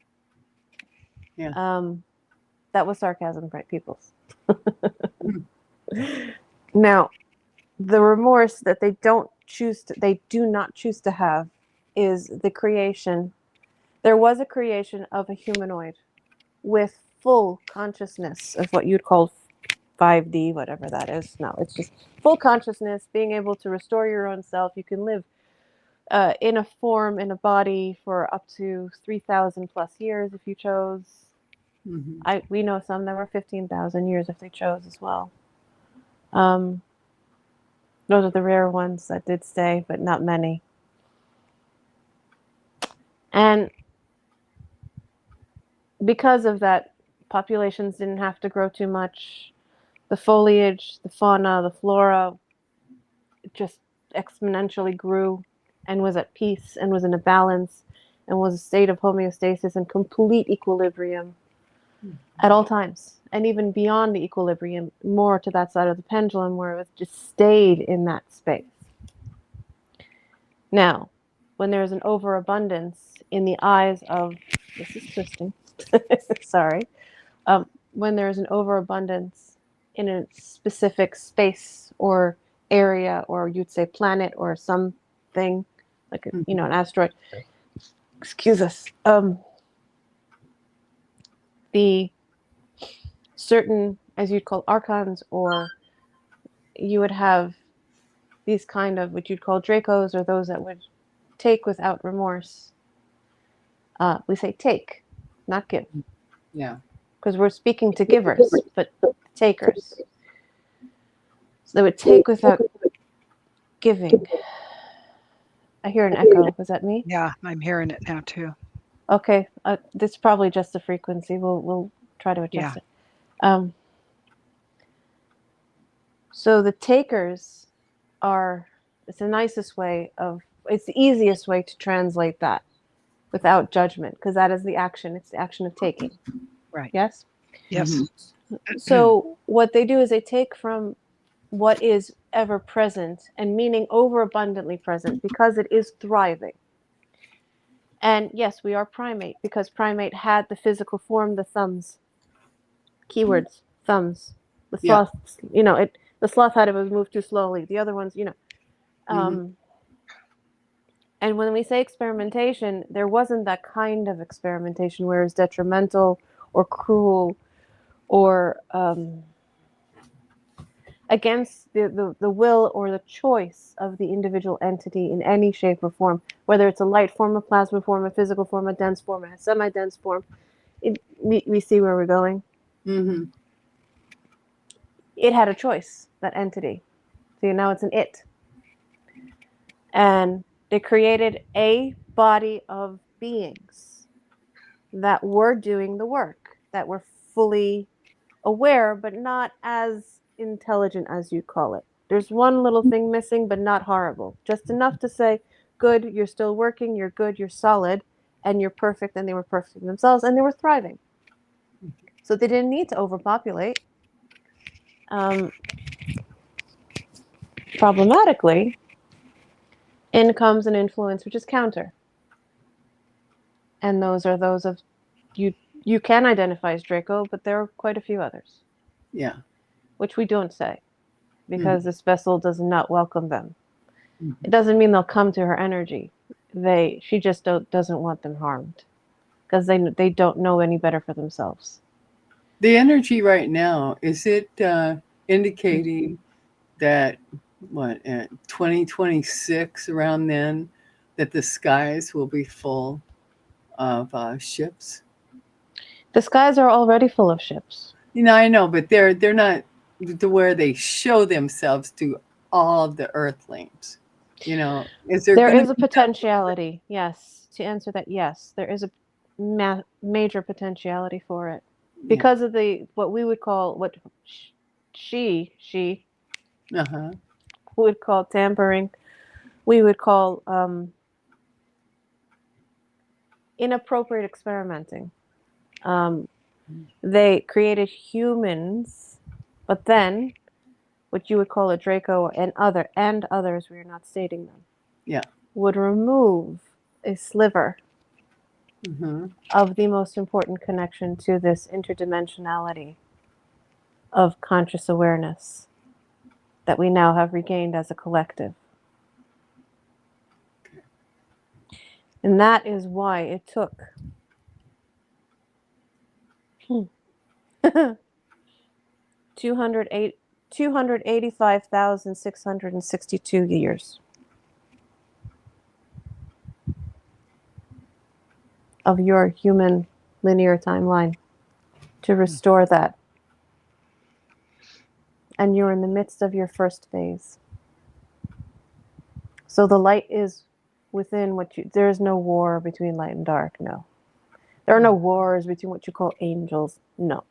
Yeah. That was sarcasm, right, peoples? Now, the remorse that they do not choose to have is the creation. There was a creation of a humanoid with full consciousness of what you'd call 5D, whatever that is. No, it's just full consciousness, being able to restore your own self. You can live in a form, in a body for up to 3,000 plus years if you chose. Mhm. We know some that were 15,000 years if they chose as well. Those are the rare ones that did stay, but not many. And because of that, populations didn't have to grow too much. The foliage, the fauna, the flora just exponentially grew and was at peace and was in a balance and was a state of homeostasis and complete equilibrium at all times. And even beyond the equilibrium, more to that side of the pendulum where it just stayed in that space. Now, when there's an overabundance in the eyes of, this is twisting, sorry, when there's an overabundance in a specific space or area, or you'd say planet or something, like an asteroid, excuse us, the certain, as you'd call archons, or you would have these kind of what you'd call Dracos, or those that would take without remorse. We say take, not give, Yeah. because we're speaking to givers, but takers. So they would take without giving. I hear an echo. Was that me? Yeah, I'm hearing it now too. Okay, this is probably just the frequency. We'll try to adjust Yeah. it. So the takers are, it's the nicest way of, it's the easiest way to translate that without judgment, because that is the action. It's the action of taking. Right. Yes? Yes. So what they do is they take from what is ever present, and meaning overabundantly present, because it is thriving. And yes, we are primate, because primate had the physical form, the thumbs. Keywords, thumbs. The Yeah. sloth, the sloth had it was moved too slowly. The other ones, and when we say experimentation, there wasn't that kind of experimentation where it's detrimental or cruel or against the will or the choice of the individual entity in any shape or form, whether it's a light form, a plasma form, a physical form, a dense form, a semi-dense form. We see where we're going. Mm-hmm. It had a choice, that entity. See, now it's an it. And they created a body of beings that were doing the work, that were fully aware, but not as intelligent as you call it. There's one little thing missing, but not horrible. Just enough to say, good, you're still working, you're good, you're solid, and you're perfect, and they were perfect in themselves, and they were thriving. So they didn't need to overpopulate. Problematically, in comes an influence which is counter. And those are those of you. You can identify as Draco, but there are quite a few others, Yeah. which we don't say because this vessel does not welcome them. Mhm. It doesn't mean they'll come to her energy. She just doesn't want them harmed because they don't know any better for themselves. The energy right now, is it indicating that, what, 2026, around then, that the skies will be full of ships? The skies are already full of ships. I know, but they're not to where they show themselves to all of the Earthlings. Is there There going to is a be potentiality, yes. To answer that, yes, there is a major potentiality for it Yeah. because of what we would call what she Uh-huh. would call tampering. We would call inappropriate experimenting. They created humans, but then what you would call a Draco and others, we are not stating them, Yeah. would remove a sliver Mm-hmm. of the most important connection to this interdimensionality of conscious awareness that we now have regained as a collective. And that is why it took 285,662 years of your human linear timeline to restore that. And you're in the midst of your first phase. So the light is within there is no war between light and dark, no. There are no wars between what you call angels, no.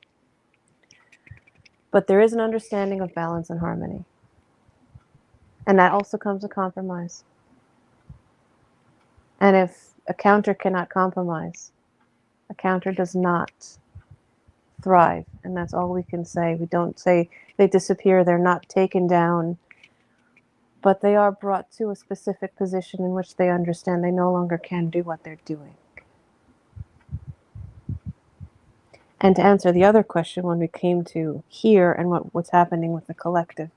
But there is an understanding of balance and harmony. And that also comes with compromise. And if a counter cannot compromise, a counter does not thrive. And that's all we can say. We don't say they disappear, they're not taken down, but they are brought to a specific position in which they understand they no longer can do what they're doing. And to answer the other question when we came to here and what's happening with the collective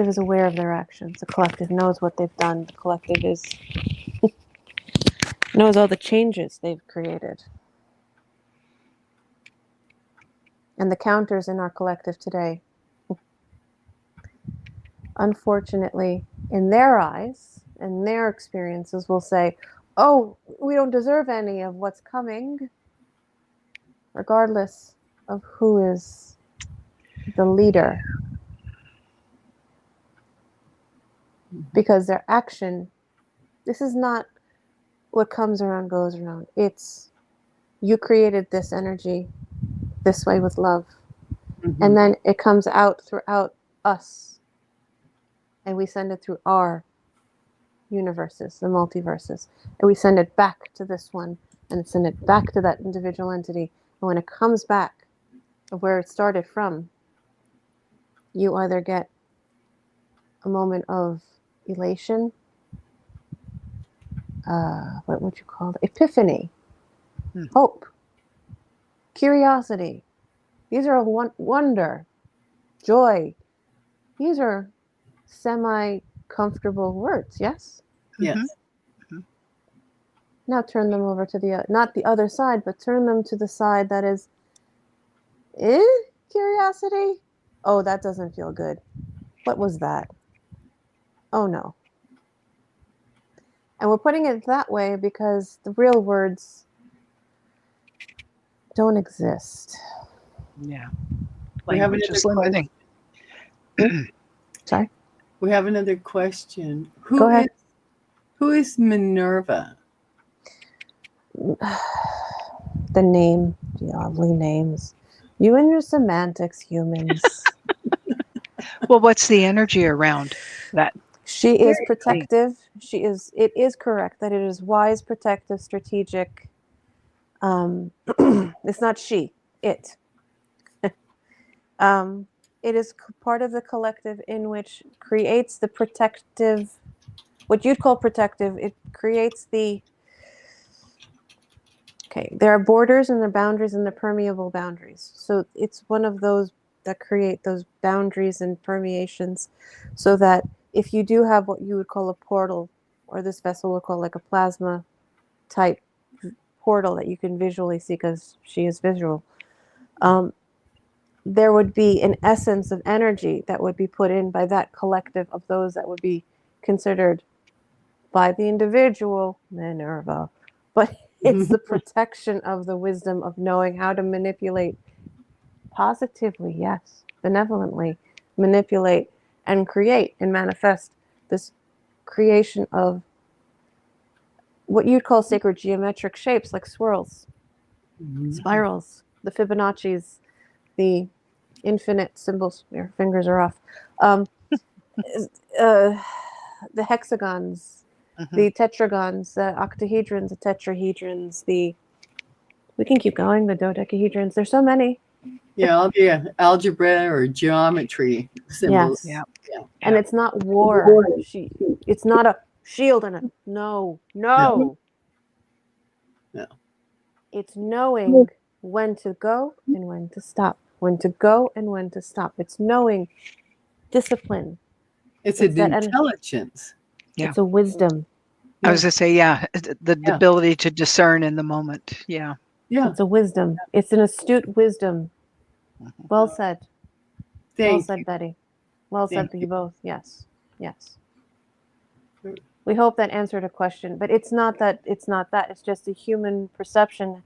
is aware of their actions. The collective knows what they've done. The collective knows all the changes they've created. And the counters in our collective today, unfortunately, in their eyes and their experiences, will say, oh, we don't deserve any of what's coming, regardless of who is the leader. Because their action, this is not what comes around goes around. It's you created this energy this way with love. Mm-hmm. And then it comes out throughout us. And we send it through our universes, the multiverses. And we send it back to this one and send it back to that individual entity. And when it comes back where it started from, you either get a moment of elation, what would you call it? Epiphany, hope, curiosity. These are wonder, joy. These are semi-comfortable words, yes? Yes. Mm-hmm. Now turn them over to not the other side, but turn them to the side that is, curiosity? Oh, that doesn't feel good. What was that? Oh no. And we're putting it that way because the real words don't exist. Yeah. We have Language another is limiting. Sorry? We have another question. Go ahead. Who is Minerva? The name, the lovely names. You and your semantics, humans. Well, what's the energy around that? She is Very protective. It is correct that it is wise, protective, strategic. It's not she, it. It is part of the collective in which creates the protective, what you'd call protective. It creates the, okay, there are borders and the boundaries and the permeable boundaries. So it's one of those that create those boundaries and permeations so that if you do have what you would call a portal, or this vessel would call like a plasma type portal that you can visually see because she is visual, there would be an essence of energy that would be put in by that collective of those that would be considered by the individual Minerva. But it's the protection of the wisdom of knowing how to manipulate positively, yes, benevolently, manipulate and create and manifest this creation of what you'd call sacred geometric shapes like swirls, spirals, the Fibonacci's, the infinite symbols. Your fingers are off. The hexagons, the tetragons, the octahedrons, the tetrahedrons, we can keep going, the dodecahedrons. There's so many. Yeah, all the algebra or geometry symbols. Yes. Yeah. And it's not war. It's not a shield and a no. No. It's knowing when to go and when to stop. When to go and when to stop. It's knowing discipline. It's an intelligence. Yeah. It's a wisdom. I was going to say, the ability to discern in the moment. Yeah. Yeah. It's a wisdom. It's an astute wisdom. Well said. Well said, Betty. Well said to you both. Yes. Yes. We hope that answered a question, but it's not that. It's just a human perception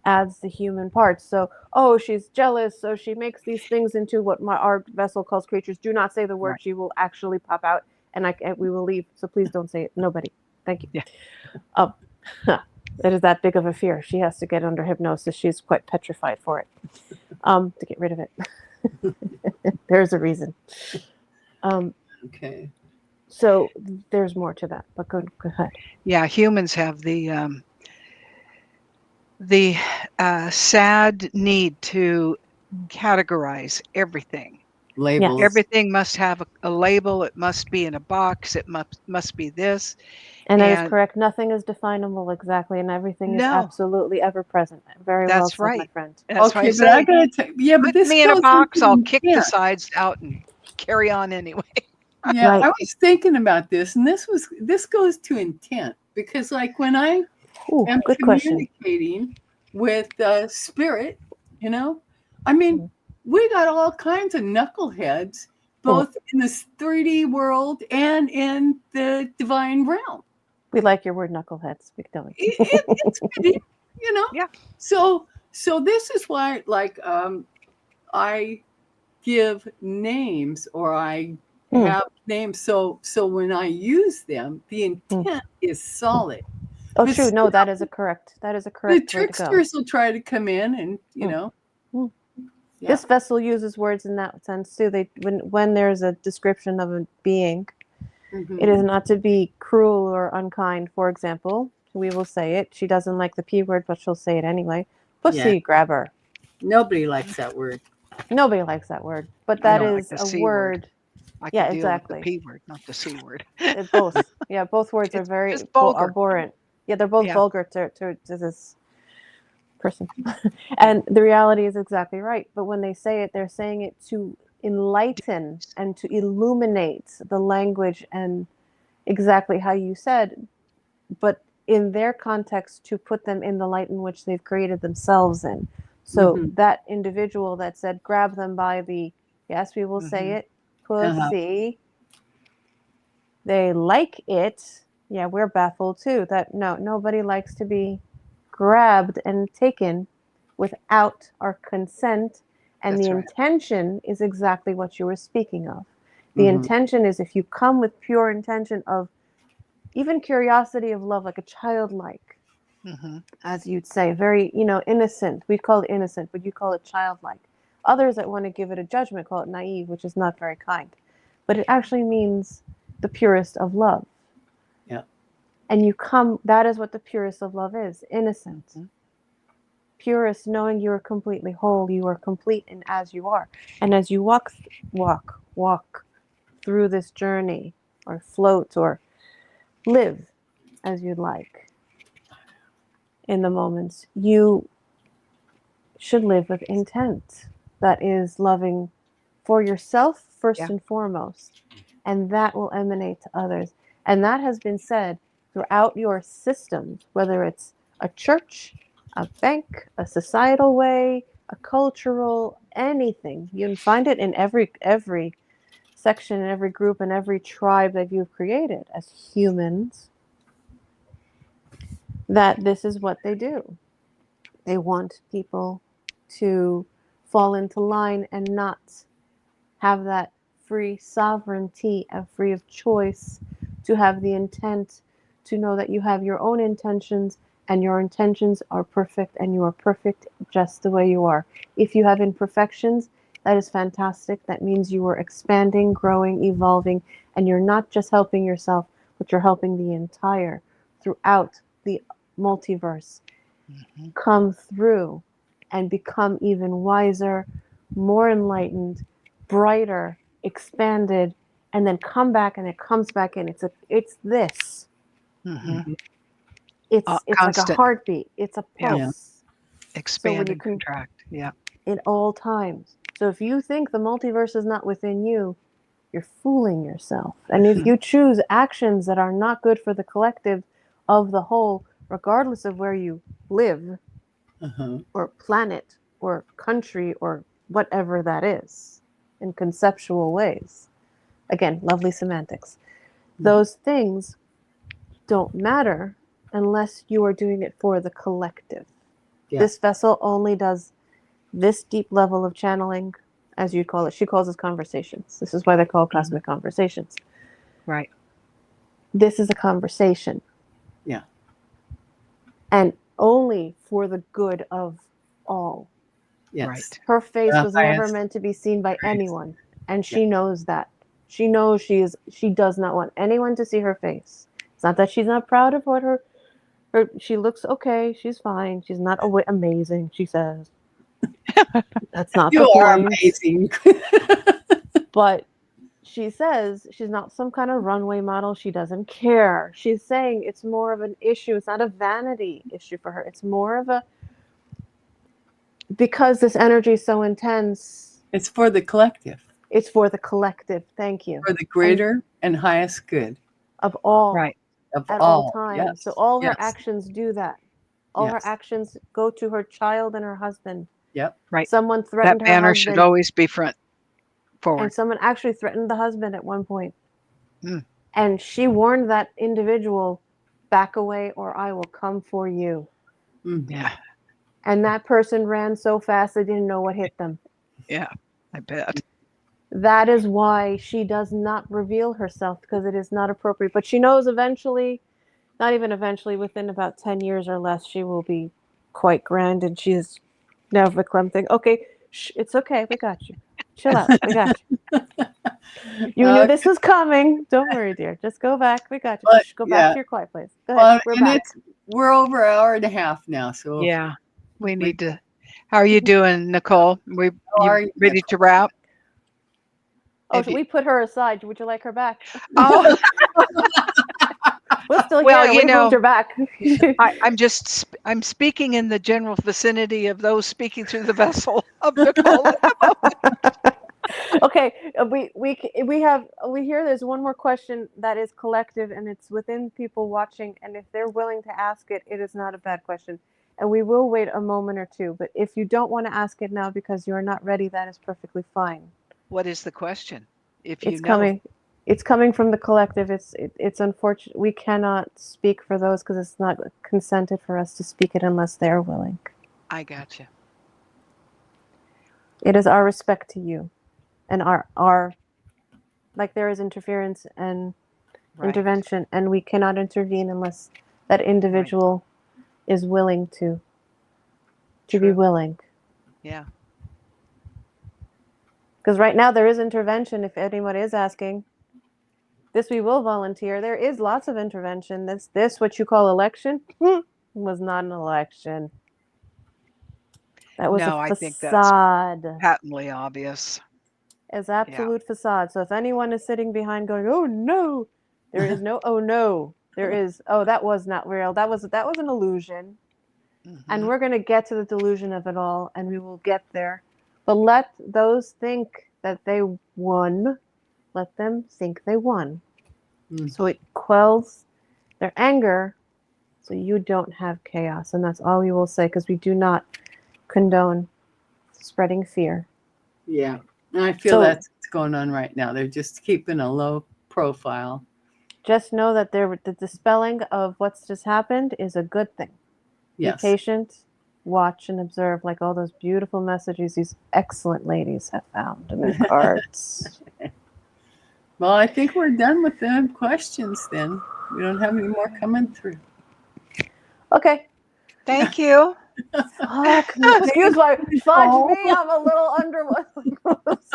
adds the human parts. So, oh, she's jealous, so she makes these things into what our vessel calls creatures. Do not say the word. Right. She will actually pop out, and we will leave. So please don't say it. Nobody. Thank you. Yeah. It is that big of a fear. She has to get under hypnosis. She's quite petrified for it. To get rid of it. There's a reason. Okay. So there's more to that, but go ahead. Yeah, humans have the sad need to categorize everything. Labels. Yes. Everything must have a label. It must be in a box. It must be this. And that is correct. Nothing is definable exactly, and everything is absolutely ever present. Very well said, my friend. That's okay, but I gotta but this me in a box. I'll kick the sides out and carry on anyway. Yeah, right. I was thinking about this, and this goes to intent, because like when I am communicating with spirit, I mean, we got all kinds of knuckleheads, both in this 3D world and in the divine realm. We like your word knuckleheads. It's pretty, Yeah. So this is why, like, I give names, or I have names. So when I use them, the intent is solid. Oh, true. No, that is correct. The tricksters will try to come in and, Yeah. This vessel uses words in that sense too. When there's a description of a being, it is not to be cruel or unkind. For example, we will say it. She doesn't like the P word, but she'll say it anyway. Pussy grabber. Nobody likes that word. Nobody likes that word, but that is a word. I can deal with the P word, not the C word. Both. Yeah, both words are very abhorrent. Yeah, they're both vulgar to this person. And the reality is exactly right. But when they say it, they're saying it to enlighten and to illuminate the language, and exactly how you said, but in their context, to put them in the light in which they've created themselves in. So that individual that said, grab them by the, yes, we will say it, pussy, they like it. Yeah, we're baffled too. That nobody likes to be grabbed and taken without our consent. And the intention is exactly what you were speaking of. The intention is, if you come with pure intention of even curiosity of love, like a childlike, as you'd say, very, innocent. We'd call it innocent, but you call it childlike. Others that want to give it a judgment call it naive, which is not very kind. But it actually means the purest of love. Yeah. And that is what the purest of love is, innocent. Purest, knowing you are completely whole, you are complete in as you are. And as you walk through this journey, or float, or live as you'd like in the moments, you should live with intent that is loving for yourself first and foremost, and that will emanate to others. And that has been said throughout your systems, whether it's a church, a bank, a societal way, a cultural, anything. You can find it in every section, in every group, in every tribe that you've created as humans, that this is what they do. They want people to fall into line and not have that free sovereignty and free of choice, to have the intent, to know that you have your own intentions, and your intentions are perfect, and you are perfect just the way you are. If you have imperfections, that is fantastic. That means you are expanding, growing, evolving, and you're not just helping yourself, but you're helping the entire, throughout the multiverse, come through and become even wiser, more enlightened, brighter, expanded, and then come back, and it comes back in. It's this. It's like a heartbeat. It's a pulse. Expand so when you and contract. Yeah. In all times. So if you think the multiverse is not within you, you're fooling yourself. And if you choose actions that are not good for the collective of the whole, regardless of where you live, or planet, or country, or whatever that is, in conceptual ways. Again, lovely semantics. Those things don't matter unless you are doing it for the collective. Yeah. This vessel only does this deep level of channeling, as you call it. She calls it conversations. This is why they're called cosmic conversations. Right. This is a conversation. Yeah. And only for the good of all. Yes. Right. Her face was never meant to be seen by anyone. And she knows that. She knows she does not want anyone to see her face. It's not that she's not proud of what she looks okay. She's fine. She's not amazing, she says. That's not the point. You are amazing. But she says she's not some kind of runway model. She doesn't care. She's saying it's more of an issue. It's not a vanity issue for her. It's more of a, because this energy is so intense. It's for the collective. It's for the collective. Thank you. For the greater and highest good. Of all. Right. At all times. Yes. So all her actions do that. All her actions go to her child and her husband. Yep. Right. Someone threatened that her banner husband. Should always be forward. And someone actually threatened the husband at one point. And she warned that individual, back away or I will come for you. Yeah. And that person ran so fast they didn't know what hit them. Yeah, I bet. That is why she does not reveal herself, because it is not appropriate. But she knows eventually, not even eventually, within about 10 years or less, she will be quite grand. And she is now Vikram thing. Okay, it's okay. We got you. Chill out. We got you. You knew this was coming. Don't worry, dear. Just go back. We got you. Go back to your quiet place. Go ahead. We're back. We're over an hour and a half now. So yeah, we need to. How are you doing, Nichole? You ready to wrap? Oh, should we put her aside? Would you like her back? Oh, we're still here. We moved her back. I'm speaking in the general vicinity of those speaking through the vessel of Nichole. Okay, we hear there's one more question that is collective, and it's within people watching, and if they're willing to ask it, it is not a bad question. And we will wait a moment or two, but if you don't want to ask it now because you're not ready, that is perfectly fine. What is the question? It's coming from the collective. It's unfortunate we cannot speak for those because it's not consented for us to speak it unless they're willing. I gotcha. It is our respect to you, and our like there is interference and Right. intervention, and we cannot intervene unless that individual is willing to be True. willing. Yeah. Because right now there is intervention. If anyone is asking, this we will volunteer. There is lots of intervention. This what you call election was not an election. That was No, a I think that's facade. patently obvious. It's absolute facade. So if anyone is sitting behind going, "Oh no," there is no "oh no." There is, "Oh, that was not real. That was an illusion." And Mhm. we're going to get to the delusion of it all, and we will get there. But let those think that they won. Let them think they won. So it quells their anger, so you don't have chaos. And that's all we will say, because we do not condone spreading fear. Yeah. And I feel So- that's what's going on right now. They're just keeping a low profile. Just know that the dispelling of what's just happened is a good thing. Yes. Be patient, watch, and observe, like all those beautiful messages these excellent ladies have found in their cards. Well, I think we're done with the questions then. We don't have any more coming through. Okay. Thank you. Fuck me. Excuse my fudge me. I'm a little under.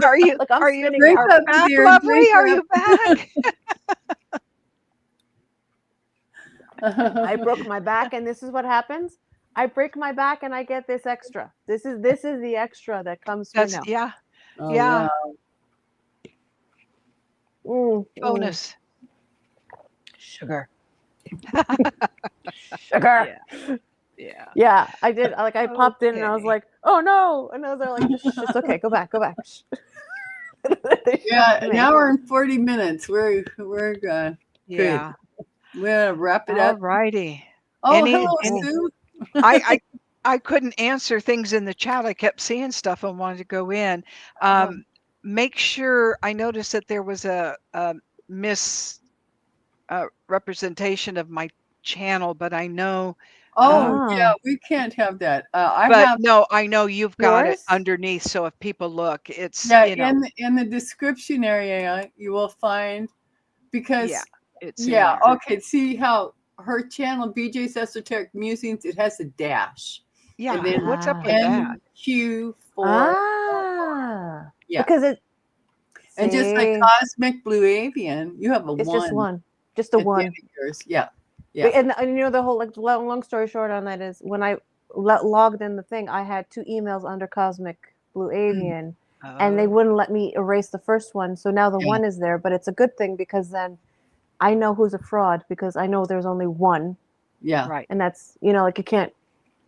Are you Like I'm are you spinning Drink out. are up, back, dear, lovely? drink Are up. you back? I broke my back, and this is what happens. I break my back, and I get this extra. This is the extra that comes through That's now. yeah. Oh, Yeah. wow. Bonus. Sugar. Sugar. Yeah. Yeah, I did. Like I popped in, and I was Okay. like, "Oh no!" And I was like, "Just okay. Go back. They Yeah, shoved an me. hour and 40 minutes. We're good. Yeah. We're gonna wrap it All up. righty. Oh, hello, Sue. I couldn't answer things in the chat. I kept seeing stuff and wanted to go in. Make sure I noticed that there was a representation of my channel, but I know. Oh, yeah, we can't have that. I But have no, I know you've got it Yours? underneath. So if people look, it's in the description area you will find because it's in there. okay. See how her channel BJ's Esoteric Musings, it has a dash. Yeah. And then What's up with that? NQ4. Yeah. Because it. And just like See? Cosmic Blue Avian, you have a It's one. just one. Just a at the one. end of yours. Yeah. Yeah. And you know the whole like long story short on that is when I logged in the thing, I had 2 emails under Cosmic Blue Avian, and they wouldn't let me erase the first one. So now the one is there, but it's a good thing because then I know who's a fraud because I know there's only one. Yeah. Right. And that's you like you can't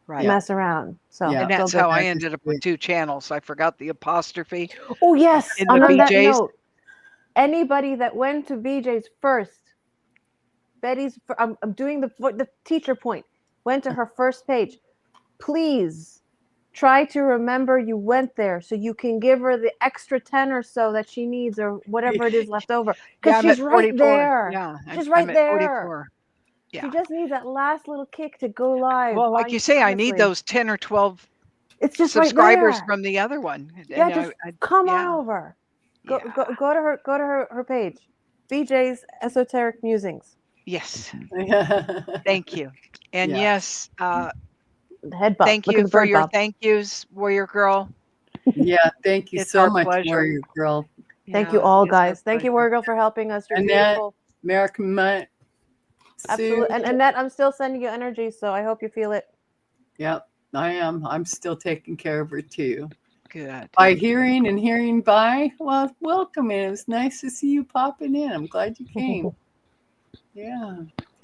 Right. mess around. So Yeah. And that's how I ended up with 2 channels. I forgot the apostrophe. Oh yes. In And the on that BJ's. note, anybody that went to BJ's first, Betty's, I'm doing the teacher point, went to her first page. Please try to remember you went there so you can give her the extra 10 or so that she needs or whatever it is left over. Because I'm she's at right 44. there. Yeah. She's I'm right at there. 44. Yeah. She just needs that last little kick to go live. Well, like you say, I need those 10 or 12 it's just subscribers right there. from the other one. Yeah, just come on over. Go to her page. BJ's Esoteric Musings. Yes. Thank you. And yes, head bop. thank Look you at the for bird your bob. thank yous, Warrior Girl. Yeah, thank you It's so our much, pleasure. Warrior Girl. Thank you all, guys. Thank you, Warrior Girl, for helping us. You're beautiful. American Mutt. Absolutely. And Annette, I'm still sending you energy, so I hope you feel it. Yep, I am. I'm still taking care of her too. Good. By hearing and hearing by, well, welcome. It was nice to see you popping in. I'm glad you came. Yeah.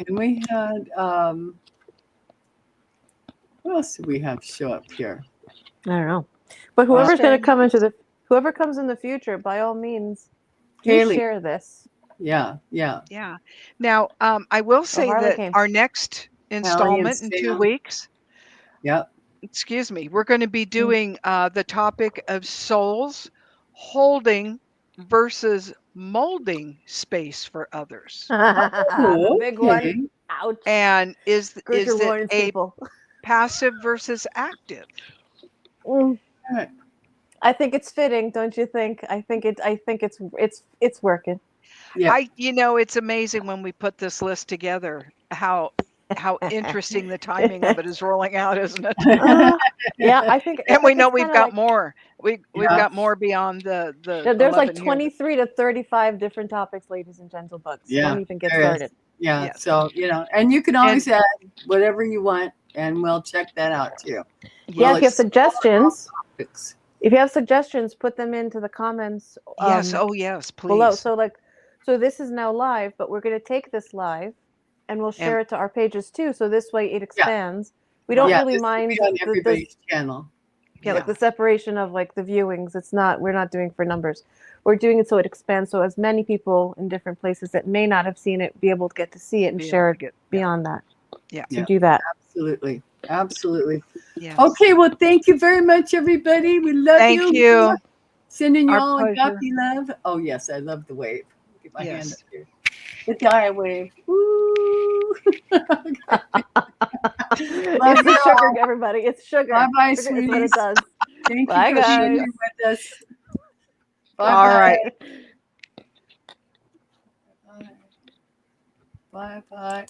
And we had, what else did we have show up here? I don't know. But whoever's going to come whoever comes in the future, by all means, Haley. share this. Yeah. Now, I will say that came. our next installment in 2 weeks. Yep. Excuse me. We're going to be doing the topic of souls holding versus molding space for others. The big one. Ouch. And is it a people. passive versus active? Mm. I think it's fitting, don't you think? I think it's working. Yeah. It's amazing when we put this list together, how interesting the timing of it is rolling out, isn't it? Yeah, I think And we know it's we've kinda got like more. We've Yeah. got more beyond the there's like 11 here. 23 to 35 different topics, ladies and gentlebugs. Yeah, Don't even get there is. started. Yeah. Yes. So, and you can always add whatever you want, and we'll check that out too. Yeah, We'll if you have explore suggestions, topics. if you have suggestions, put them into the comments Yes. Oh, yes, below. please. So this is now live, but we're going to take this live and we'll share it to our pages too. So this way it expands. We don't Yeah, really this will mind be on the everybody's channel. like the separation of like the viewings. We're not doing for numbers. We're doing it so it expands, so as many people in different places that may not have seen it be able to get to see it and share it beyond that. Yeah. So do that. Absolutely. Absolutely. Yes. Okay, well, thank you very much, everybody. We love Thank you. Sending you Our all a pleasure. happy love. Oh, yes, I love the wave. Get my hand Yes. up here. The Gaia wave. Woo! It's the sugar, everybody. It's sugar. Bye-bye, Sugar is what it sweeties. does. Thank Bye, you for being guys. here with us. All right. Bye-bye. Bye-bye.